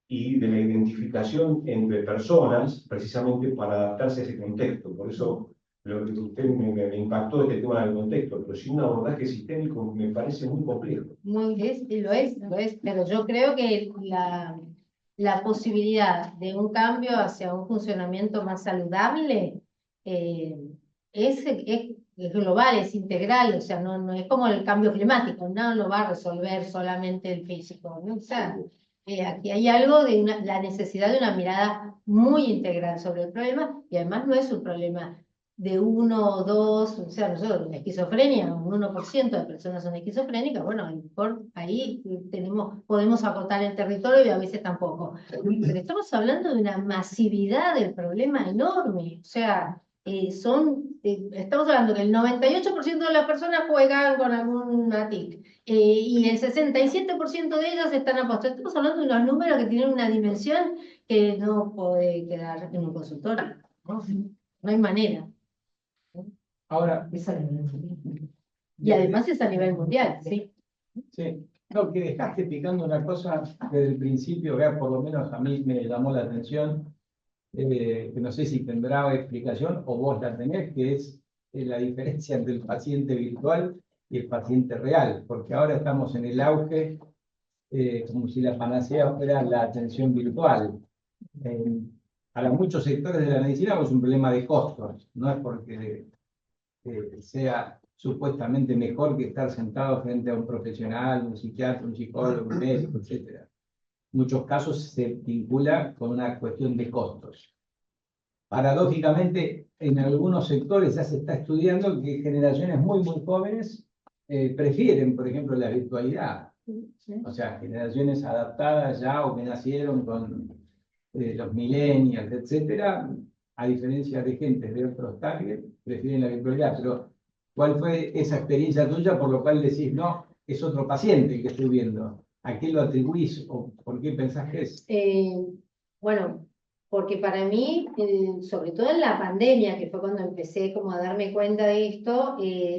y de la identificación entre personas, precisamente para adaptarse a ese contexto. Por eso lo que usted me impactó este tema del contexto, pero sin un abordaje sistémico me parece muy complejo. Lo es, pero yo creo que la posibilidad de un cambio hacia un funcionamiento más saludable es global, es integral, o sea, no es como el cambio climático, no lo va a resolver solamente el físico, ¿no? O sea, aquí hay algo de la necesidad de una mirada muy integral sobre el problema, y además no es un problema de 1 o 2, o sea, nosotros, la esquizofrenia, un 1% de personas son esquizofrénicas, bueno, a lo mejor ahí podemos acotar el territorio y a veces tampoco. Pero estamos hablando de una masividad del problema enorme, o sea, estamos hablando que el 98% de las personas juegan con alguna TIC, y el 67% de ellas están apostadas. Estamos hablando de unos números que tienen una dimensión que no puede quedar en un consultorio, ¿no? No hay manera. Ahora, Es a nivel mundial. Y además es a nivel mundial, sí. sí, no, que dejaste picando una cosa desde el principio, que por lo menos a mí me llamó la atención, que no sé si tendrá explicación o vos la tenés, que es la diferencia entre el paciente virtual y el paciente real, porque ahora estamos en el auge, como si la panacea fuera la atención virtual. Para muchos sectores de la medicina es un problema de costos, no es porque sea supuestamente mejor que estar sentado frente a un profesional, un psiquiatra, un psicólogo, un médico, etc. En muchos casos se vincula con una cuestión de costos. Paradójicamente, en algunos sectores ya se está estudiando que generaciones muy jóvenes prefieren, por ejemplo, la virtualidad. O sea, generaciones adaptadas ya o que nacieron con los millennials, etcétera, a diferencia de gente de otros targets, prefieren la virtualidad. Pero, ¿cuál fue esa experiencia tuya por lo cual decís, no, es otro paciente que estoy viendo? ¿A qué lo atribuís o por qué pensás que es? Bueno, porque para mí, sobre todo en la pandemia, que fue cuando empecé como a darme cuenta de esto,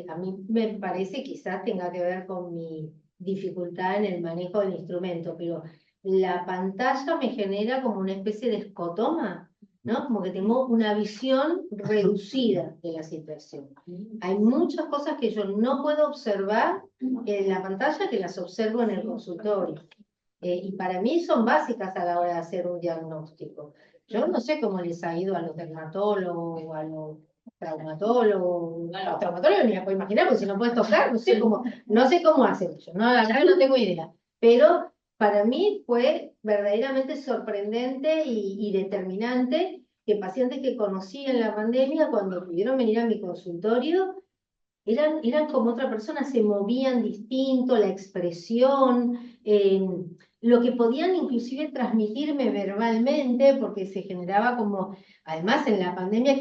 a mí me parece quizás tenga que ver con mi dificultad en el manejo del instrumento, pero la pantalla me genera como una especie de escotoma, ¿no? Como que tengo una visión reducida de la situación. Hay muchas cosas que yo no puedo observar en la pantalla que las observo en el consultorio. Y para mí son básicas a la hora de hacer un diagnóstico. Yo no sé cómo les ha ido a los dermatólogos o a los traumatólogos. A los traumatólogos ni me puedo imaginar, porque si no puedes tocar, no sé cómo hacen ellos, ¿no? La verdad no tengo idea. Pero para mí fue verdaderamente sorprendente y determinante que pacientes que conocí en la pandemia, cuando pudieron venir a mi consultorio, eran como otra persona, se movían distinto, la expresión, lo que podían inclusive transmitirme verbalmente, porque se generaba como, además en la pandemia,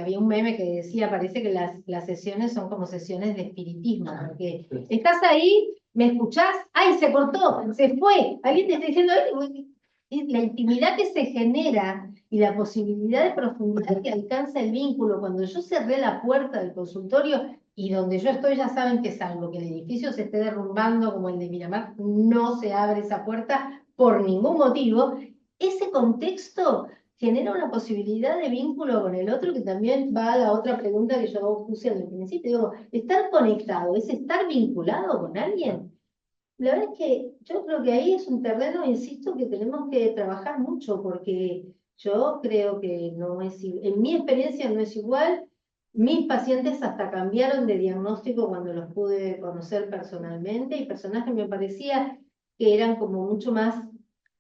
había un meme que decía, parece que las sesiones son como sesiones de espiritismo, porque estás ahí, me escuchás, ¡ay, se cortó, se fue! Alguien te está diciendo, la intimidad que se genera y la posibilidad de profundidad que alcanza el vínculo. Cuando yo cerré la puerta del consultorio, y donde yo estoy ya saben que salvo que el edificio se esté derrumbando como el de Miramar, no se abre esa puerta por ningún motivo, ese contexto genera una posibilidad de vínculo con el otro que también va a la otra pregunta que yo puse al principio. Digo, ¿estar conectado es estar vinculado con alguien? La verdad es que yo creo que ahí es un terreno, insisto, que tenemos que trabajar mucho, porque yo creo que no es, en mi experiencia no es igual. Mis pacientes hasta cambiaron de diagnóstico cuando los pude conocer personalmente, y personas que me parecía que eran como mucho más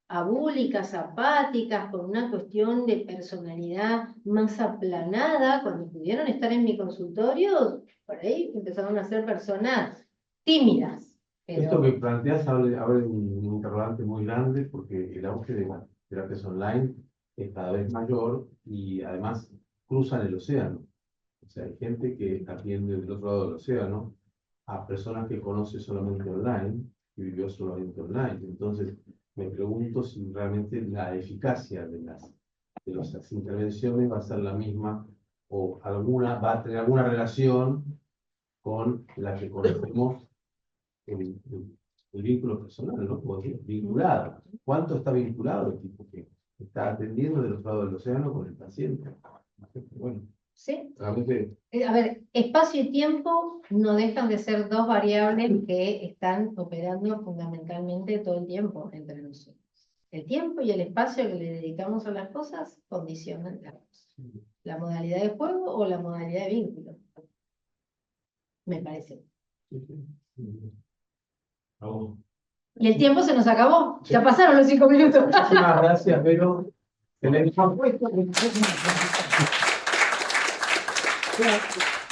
abúlicas, apáticas, con una cuestión de personalidad más aplanada, cuando pudieron estar en mi consultorio, por ahí empezaron a ser personas tímidas. Esto que planteas abre un interrogante muy grande, porque el auge de las terapias online es cada vez mayor y además cruzan el océano. O sea, hay gente que atiende del otro lado del océano a personas que conoce solamente online, que vivió solamente online. Entonces, me pregunto si realmente la eficacia de las intervenciones va a ser la misma o va a tener alguna relación con la que conocemos el vínculo personal, ¿no? Vinculado. ¿Cuánto está vinculado el tipo que está atendiendo del otro lado del océano con el paciente? Bueno, sí. Realmente. A ver, espacio y tiempo no dejan de ser dos variables que están operando fundamentalmente todo el tiempo entre nosotros. El tiempo y el espacio que le dedicamos a las cosas condicionan la modalidad de juego o la modalidad de vínculo. Me parece. Y el tiempo se nos acabó. Sí. Ya pasaron los 5 minutos. Muchísimas gracias, Vero. Gracias.